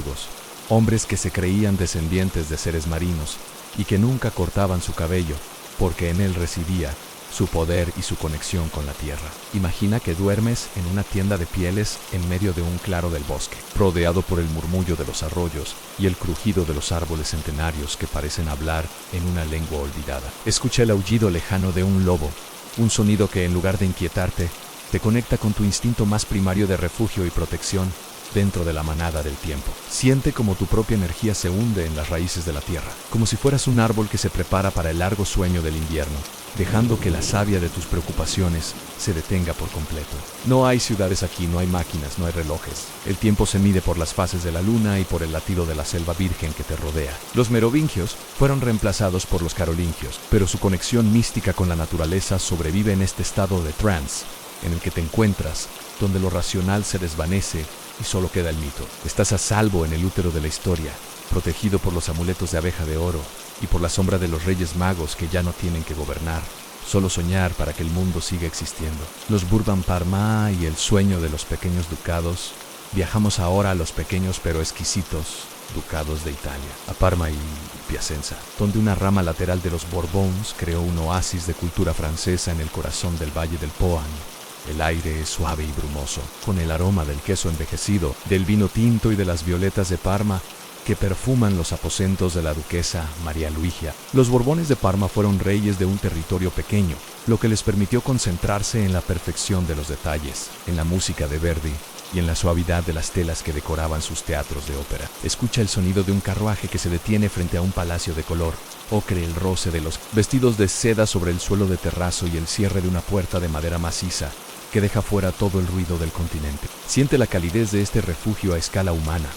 A: hombres que se creían descendientes de seres marinos y que nunca cortaban su cabello, porque en él residía su poder y su conexión con la tierra. Imagina que duermes en una tienda de pieles en medio de un claro del bosque, rodeado por el murmullo de los arroyos y el crujido de los árboles centenarios que parecen hablar en una lengua olvidada. Escucha el aullido lejano de un lobo, un sonido que en lugar de inquietarte, te conecta con tu instinto más primario de refugio y protección dentro de la manada del tiempo. Siente como tu propia energía se hunde en las raíces de la tierra, como si fueras un árbol que se prepara para el largo sueño del invierno, dejando que la savia de tus preocupaciones se detenga por completo. No hay ciudades aquí, no hay máquinas, no hay relojes. El tiempo se mide por las fases de la luna y por el latido de la selva virgen que te rodea. Los merovingios fueron reemplazados por los carolingios, pero su conexión mística con la naturaleza sobrevive en este estado de trance en el que te encuentras, donde lo racional se desvanece y solo queda el mito. Estás a salvo en el útero de la historia, protegido por los amuletos de abeja de oro y por la sombra de los reyes magos que ya no tienen que gobernar, solo soñar para que el mundo siga existiendo. Los Bourbon Parma y el sueño de los pequeños ducados. Viajamos ahora a los pequeños pero exquisitos ducados de Italia, a Parma y Piacenza, donde una rama lateral de los Borbons creó un oasis de cultura francesa en el corazón del Valle del Poan. El aire es suave y brumoso, con el aroma del queso envejecido, del vino tinto y de las violetas de Parma que perfuman los aposentos de la duquesa María Luigia. Los Borbones de Parma fueron reyes de un territorio pequeño, lo que les permitió concentrarse en la perfección de los detalles, en la música de Verdi y en la suavidad de las telas que decoraban sus teatros de ópera. Escucha el sonido de un carruaje que se detiene frente a un palacio de color ocre, el roce de los vestidos de seda sobre el suelo de terrazo y el cierre de una puerta de madera maciza que deja fuera todo el ruido del continente. Siente la calidez de este refugio a escala humana,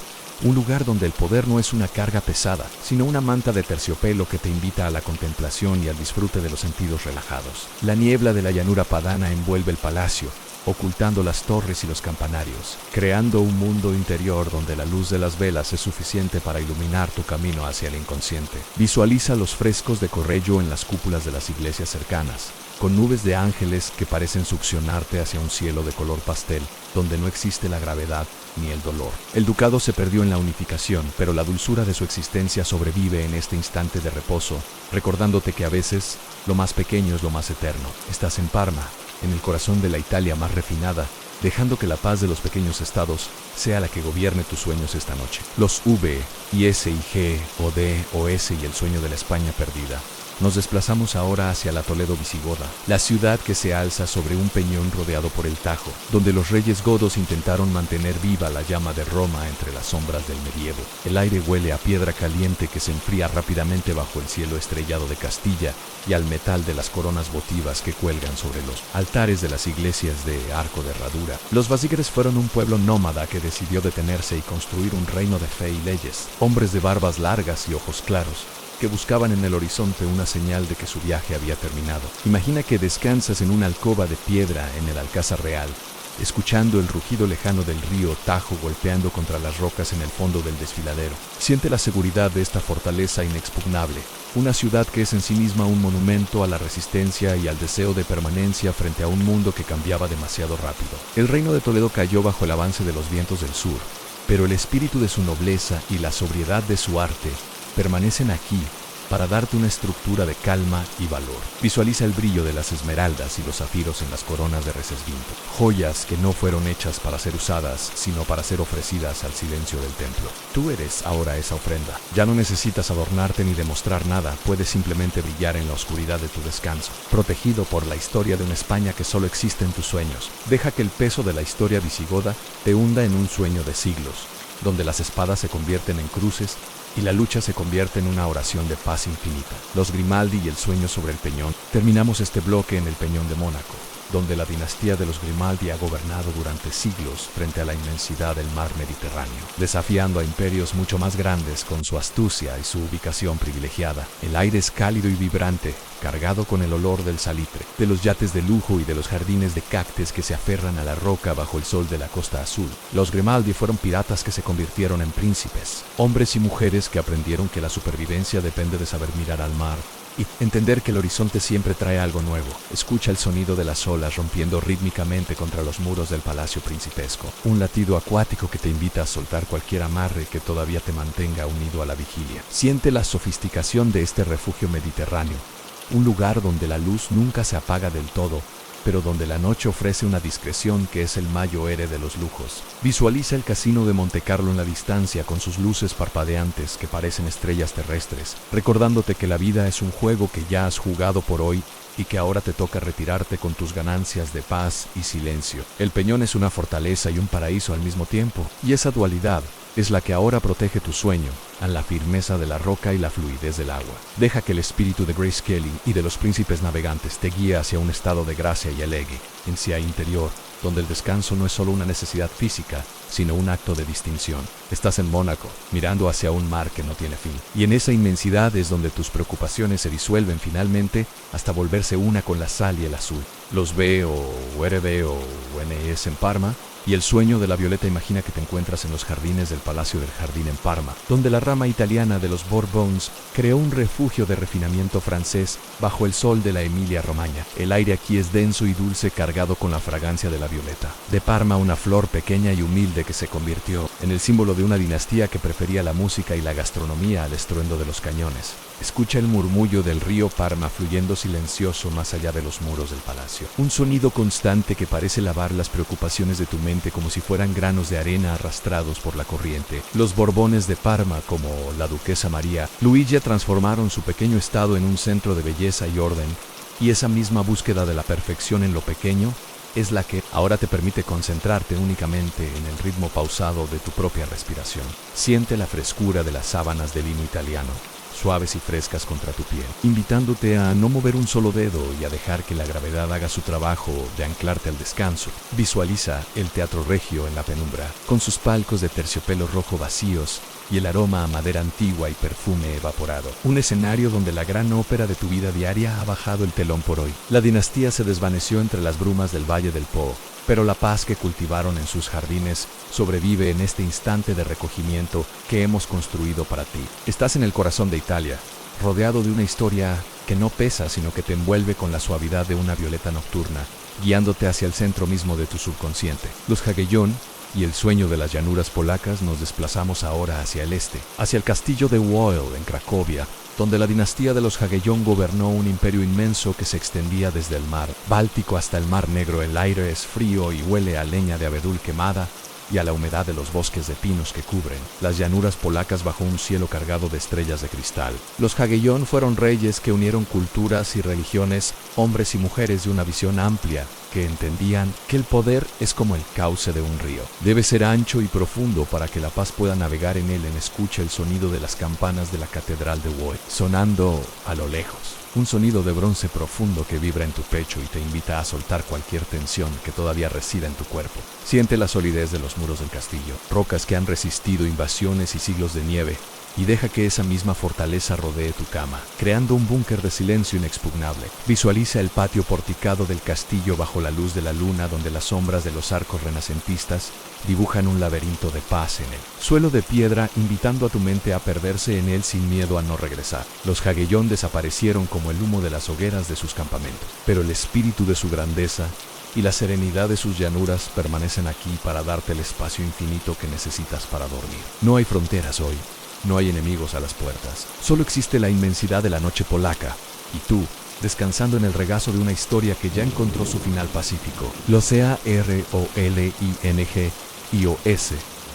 A: un lugar donde el poder no es una carga pesada, sino una manta de terciopelo que te invita a la contemplación y al disfrute de los sentidos relajados. La niebla de la llanura padana envuelve el palacio, ocultando las torres y los campanarios, creando un mundo interior donde la luz de las velas es suficiente para iluminar tu camino hacia el inconsciente. Visualiza los frescos de Correggio en las cúpulas de las iglesias cercanas, con nubes de ángeles que parecen succionarte hacia un cielo de color pastel, donde no existe la gravedad ni el dolor. El ducado se perdió en la unificación, pero la dulzura de su existencia sobrevive en este instante de reposo, recordándote que a veces lo más pequeño es lo más eterno. Estás en Parma, en el corazón de la Italia más refinada, dejando que la paz de los pequeños estados sea la que gobierne tus sueños esta noche. Los V, y S y G, o D, o S y el sueño de la España perdida. Nos desplazamos ahora hacia la Toledo visigoda, la ciudad que se alza sobre un peñón rodeado por el Tajo, donde los reyes godos intentaron mantener viva la llama de Roma entre las sombras del medievo. El aire huele a piedra caliente que se enfría rápidamente bajo el cielo estrellado de Castilla y al metal de las coronas votivas que cuelgan sobre los altares de las iglesias de arco de herradura. Los basígeres fueron un pueblo nómada que decidió detenerse y construir un reino de fe y leyes, hombres de barbas largas y ojos claros, que buscaban en el horizonte una señal de que su viaje había terminado. Imagina que descansas en una alcoba de piedra en el Alcázar Real, escuchando el rugido lejano del río Tajo golpeando contra las rocas en el fondo del desfiladero. Siente la seguridad de esta fortaleza inexpugnable, una ciudad que es en sí misma un monumento a la resistencia y al deseo de permanencia frente a un mundo que cambiaba demasiado rápido. El reino de Toledo cayó bajo el avance de los vientos del sur, pero el espíritu de su nobleza y la sobriedad de su arte permanecen aquí para darte una estructura de calma y valor. Visualiza el brillo de las esmeraldas y los zafiros en las coronas de Recesvinto, joyas que no fueron hechas para ser usadas, sino para ser ofrecidas al silencio del templo. Tú eres ahora esa ofrenda. Ya no necesitas adornarte ni demostrar nada, puedes simplemente brillar en la oscuridad de tu descanso, protegido por la historia de una España que solo existe en tus sueños. Deja que el peso de la historia visigoda te hunda en un sueño de siglos, donde las espadas se convierten en cruces y la lucha se convierte en una oración de paz infinita. Los Grimaldi y el sueño sobre el Peñón. Terminamos este bloque en el Peñón de Mónaco, donde la dinastía de los Grimaldi ha gobernado durante siglos frente a la inmensidad del mar Mediterráneo, desafiando a imperios mucho más grandes con su astucia y su ubicación privilegiada. El aire es cálido y vibrante, cargado con el olor del salitre, de los yates de lujo y de los jardines de cactus que se aferran a la roca bajo el sol de la Costa Azul. Los Grimaldi fueron piratas que se convirtieron en príncipes, hombres y mujeres que aprendieron que la supervivencia depende de saber mirar al mar y entender que el horizonte siempre trae algo nuevo. Escucha el sonido de las olas rompiendo rítmicamente contra los muros del palacio principesco, un latido acuático que te invita a soltar cualquier amarre que todavía te mantenga unido a la vigilia. Siente la sofisticación de este refugio mediterráneo, un lugar donde la luz nunca se apaga del todo, pero donde la noche ofrece una discreción que es el mayor héroe de los lujos. Visualiza el casino de Montecarlo en la distancia con sus luces parpadeantes que parecen estrellas terrestres, recordándote que la vida es un juego que ya has jugado por hoy y que ahora te toca retirarte con tus ganancias de paz y silencio. El Peñón es una fortaleza y un paraíso al mismo tiempo, y esa dualidad es la que ahora protege tu sueño, a la firmeza de la roca y la fluidez del agua. Deja que el espíritu de Grace Kelly y de los príncipes navegantes te guíe hacia un estado de gracia y elegancia interior, donde el descanso no es solo una necesidad física, sino un acto de distinción. Estás en Mónaco, mirando hacia un mar que no tiene fin, y en esa inmensidad es donde tus preocupaciones se disuelven finalmente hasta volverse una con la sal y el azul. Los B o RB o NS en Parma, y el sueño de la Violeta imagina que te encuentras en los jardines del Palacio del Jardín en Parma, donde la rama italiana de los Borbons creó un refugio de refinamiento francés bajo el sol de la Emilia-Romagna. El aire aquí es denso y dulce, cargado con la fragancia de la violeta. De Parma, una flor pequeña y humilde que se convirtió en el símbolo de una dinastía que prefería la música y la gastronomía al estruendo de los cañones. Escucha el murmullo del río Parma fluyendo silencioso más allá de los muros del palacio. Un sonido constante que parece lavar las preocupaciones de tu mente como si fueran granos de arena arrastrados por la corriente. Los Borbones de Parma, como la duquesa María Luigia, transformaron su pequeño estado en un centro de belleza y orden, y esa misma búsqueda de la perfección en lo pequeño es la que ahora te permite concentrarte únicamente en el ritmo pausado de tu propia respiración. Siente la frescura de las sábanas de lino italiano, suaves y frescas contra tu piel, invitándote a no mover un solo dedo y a dejar que la gravedad haga su trabajo de anclarte al descanso. Visualiza el Teatro Regio en la penumbra, con sus palcos de terciopelo rojo vacíos y el aroma a madera antigua y perfume evaporado. Un escenario donde la gran ópera de tu vida diaria ha bajado el telón por hoy. La dinastía se desvaneció entre las brumas del Valle del Po, pero la paz que cultivaron en sus jardines sobrevive en este instante de recogimiento que hemos construido para ti. Estás en el corazón de Italia, rodeado de una historia que no pesa, sino que te envuelve con la suavidad de una violeta nocturna, guiándote hacia el centro mismo de tu subconsciente. Los Jagellón y el sueño de las llanuras polacas. Nos desplazamos ahora hacia el este, hacia el castillo de Wawel en Cracovia, donde la dinastía de los Jagellón gobernó un imperio inmenso que se extendía desde el mar Báltico hasta el mar Negro. El aire es frío y huele a leña de abedul quemada y a la humedad de los bosques de pinos que cubren las llanuras polacas bajo un cielo cargado de estrellas de cristal. Los Jagellón fueron reyes que unieron culturas y religiones, hombres y mujeres de una visión amplia, que entendían que el poder es como el cauce de un río. Debe ser ancho y profundo para que la paz pueda navegar en él. Escucha el sonido de las campanas de la catedral de Wawel, sonando a lo lejos. Un sonido de bronce profundo que vibra en tu pecho y te invita a soltar cualquier tensión que todavía resida en tu cuerpo. Siente la solidez de los muros del castillo, rocas que han resistido invasiones y siglos de nieve, y deja que esa misma fortaleza rodee tu cama, creando un búnker de silencio inexpugnable. Visualiza el patio porticado del castillo bajo la luz de la luna, donde las sombras de los arcos renacentistas dibujan un laberinto de paz en el suelo de piedra, invitando a tu mente a perderse en él sin miedo a no regresar. Los Hagellón desaparecieron como el humo de las hogueras de sus campamentos, pero el espíritu de su grandeza y la serenidad de sus llanuras permanecen aquí para darte el espacio infinito que necesitas para dormir. No hay fronteras hoy, no hay enemigos a las puertas, solo existe la inmensidad de la noche polaca, y tú, descansando en el regazo de una historia que ya encontró su final pacífico. Los Arolining-ios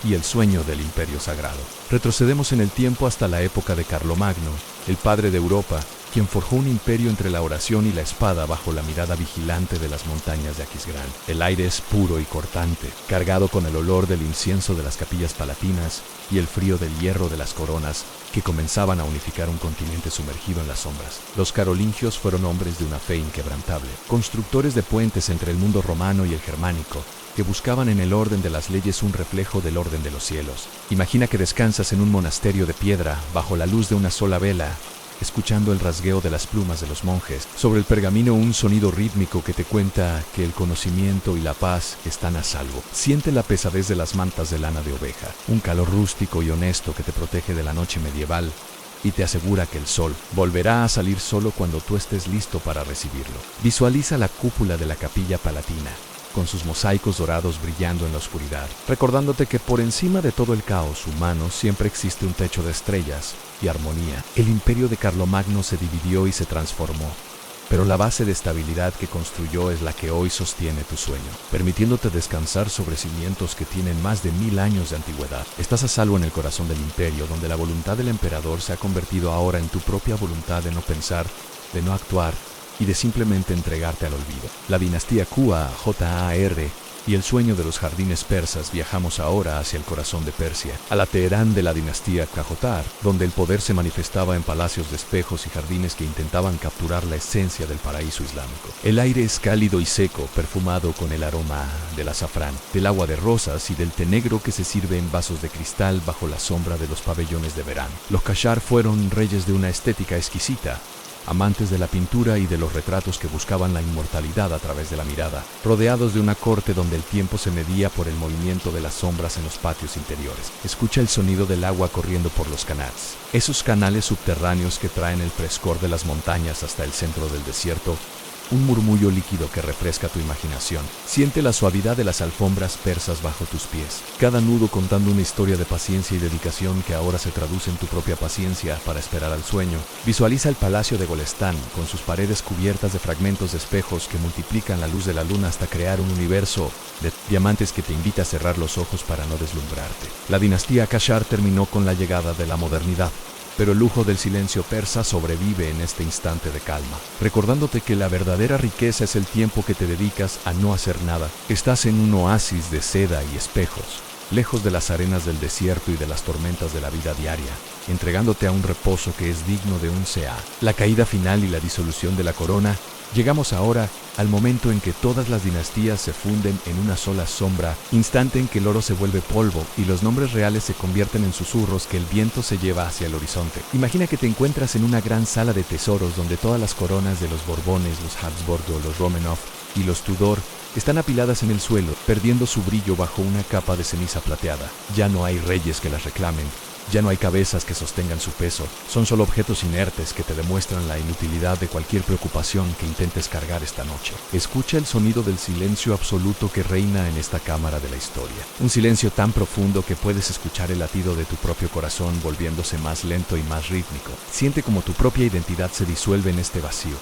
A: y el sueño del Imperio Sagrado. Retrocedemos en el tiempo hasta la época de Carlomagno, el padre de Europa, quien forjó un imperio entre la oración y la espada bajo la mirada vigilante de las montañas de Aquisgrán. El aire es puro y cortante, cargado con el olor del incienso de las capillas palatinas y el frío del hierro de las coronas que comenzaban a unificar un continente sumergido en las sombras. Los carolingios fueron hombres de una fe inquebrantable, constructores de puentes entre el mundo romano y el germánico, que buscaban en el orden de las leyes un reflejo del orden de los cielos. Imagina que descansas en un monasterio de piedra, bajo la luz de una sola vela, escuchando el rasgueo de las plumas de los monjes. Sobre el pergamino un sonido rítmico que te cuenta que el conocimiento y la paz están a salvo. Siente la pesadez de las mantas de lana de oveja, un calor rústico y honesto que te protege de la noche medieval y te asegura que el sol volverá a salir solo cuando tú estés listo para recibirlo. Visualiza la cúpula de la capilla palatina, con sus mosaicos dorados brillando en la oscuridad, recordándote que por encima de todo el caos humano siempre existe un techo de estrellas y armonía. El imperio de Carlomagno se dividió y se transformó, pero la base de estabilidad que construyó es la que hoy sostiene tu sueño, permitiéndote descansar sobre cimientos que tienen más de 1000 años de antigüedad. Estás a salvo en el corazón del imperio, donde la voluntad del emperador se ha convertido ahora en tu propia voluntad de no pensar, de no actuar y de simplemente entregarte al olvido. La dinastía Qajar y el sueño de los jardines persas. Viajamos ahora hacia el corazón de Persia, a la Teherán de la dinastía Qajar, donde el poder se manifestaba en palacios de espejos y jardines que intentaban capturar la esencia del paraíso islámico. El aire es cálido y seco, perfumado con el aroma del azafrán, del agua de rosas y del té negro que se sirve en vasos de cristal bajo la sombra de los pabellones de verano. Los Qajar fueron reyes de una estética exquisita, amantes de la pintura y de los retratos que buscaban la inmortalidad a través de la mirada, rodeados de una corte donde el tiempo se medía por el movimiento de las sombras en los patios interiores. Escucha el sonido del agua corriendo por los canales, esos canales subterráneos que traen el frescor de las montañas hasta el centro del desierto, un murmullo líquido que refresca tu imaginación. Siente la suavidad de las alfombras persas bajo tus pies, cada nudo contando una historia de paciencia y dedicación que ahora se traduce en tu propia paciencia para esperar al sueño. Visualiza el palacio de Golestán, con sus paredes cubiertas de fragmentos de espejos que multiplican la luz de la luna hasta crear un universo de diamantes que te invita a cerrar los ojos para no deslumbrarte. La dinastía Qajar terminó con la llegada de la modernidad, pero el lujo del silencio persa sobrevive en este instante de calma, recordándote que la verdadera riqueza es el tiempo que te dedicas a no hacer nada. Estás en un oasis de seda y espejos, lejos de las arenas del desierto y de las tormentas de la vida diaria, entregándote a un reposo que es digno de un Sea. La caída final y la disolución de la corona. Llegamos ahora al momento en que todas las dinastías se funden en una sola sombra, instante en que el oro se vuelve polvo y los nombres reales se convierten en susurros que el viento se lleva hacia el horizonte. Imagina que te encuentras en una gran sala de tesoros donde todas las coronas de los Borbones, los Habsburgo, los Romanov y los Tudor están apiladas en el suelo, perdiendo su brillo bajo una capa de ceniza plateada. Ya no hay reyes que las reclamen. Ya no hay cabezas que sostengan su peso, son solo objetos inertes que te demuestran la inutilidad de cualquier preocupación que intentes cargar esta noche. Escucha el sonido del silencio absoluto que reina en esta cámara de la historia. Un silencio tan profundo que puedes escuchar el latido de tu propio corazón volviéndose más lento y más rítmico. Siente como tu propia identidad se disuelve en este vacío.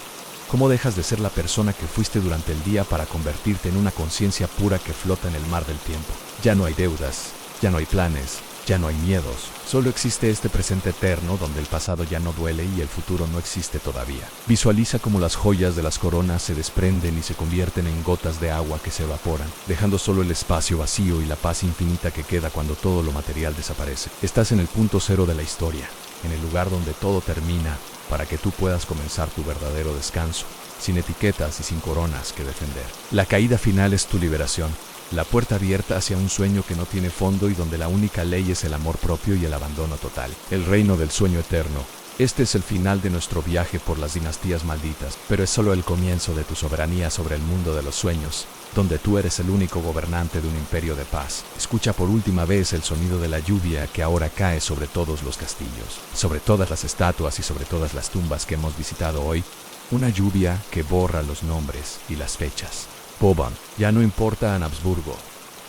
A: Cómo dejas de ser la persona que fuiste durante el día para convertirte en una conciencia pura que flota en el mar del tiempo. Ya no hay deudas, ya no hay planes, ya no hay miedos, solo existe este presente eterno donde el pasado ya no duele y el futuro no existe todavía. Visualiza cómo las joyas de las coronas se desprenden y se convierten en gotas de agua que se evaporan, dejando solo el espacio vacío y la paz infinita que queda cuando todo lo material desaparece. Estás en el punto cero de la historia, en el lugar donde todo termina para que tú puedas comenzar tu verdadero descanso, sin etiquetas y sin coronas que defender. La caída final es tu liberación. La puerta abierta hacia un sueño que no tiene fondo y donde la única ley es el amor propio y el abandono total. El reino del sueño eterno. Este es el final de nuestro viaje por las dinastías malditas, pero es solo el comienzo de tu soberanía sobre el mundo de los sueños, donde tú eres el único gobernante de un imperio de paz. Escucha por última vez el sonido de la lluvia que ahora cae sobre todos los castillos, sobre todas las estatuas y sobre todas las tumbas que hemos visitado hoy. Una lluvia que borra los nombres y las fechas. Boban, ya no importa en Habsburgo.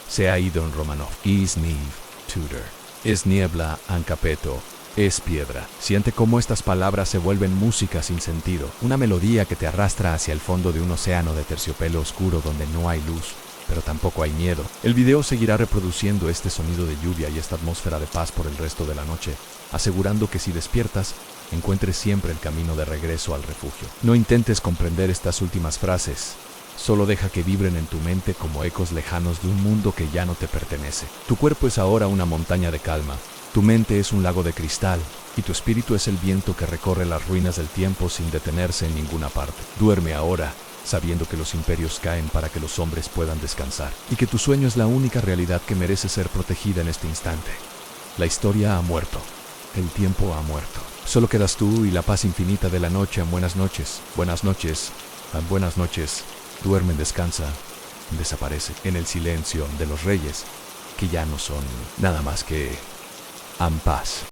A: Se ha ido en Romanov. Is Nieve, Tudor. Es niebla, Ancapeto. Es piedra. Siente cómo estas palabras se vuelven música sin sentido, una melodía que te arrastra hacia el fondo de un océano de terciopelo oscuro donde no hay luz, pero tampoco hay miedo. El video seguirá reproduciendo este sonido de lluvia y esta atmósfera de paz por el resto de la noche, asegurando que si despiertas, encuentres siempre el camino de regreso al refugio. No intentes comprender estas últimas frases. Solo deja que vibren en tu mente como ecos lejanos de un mundo que ya no te pertenece. Tu cuerpo es ahora una montaña de calma. Tu mente es un lago de cristal, y tu espíritu es el viento que recorre las ruinas del tiempo sin detenerse en ninguna parte. Duerme ahora, sabiendo que los imperios caen para que los hombres puedan descansar, y que tu sueño es la única realidad que merece ser protegida en este instante. La historia ha muerto. El tiempo ha muerto. Solo quedas tú y la paz infinita de la noche. Buenas noches. Buenas noches. Buenas noches. Duerme, descansa. Desaparece en el silencio de los reyes, que ya no son nada más que paz.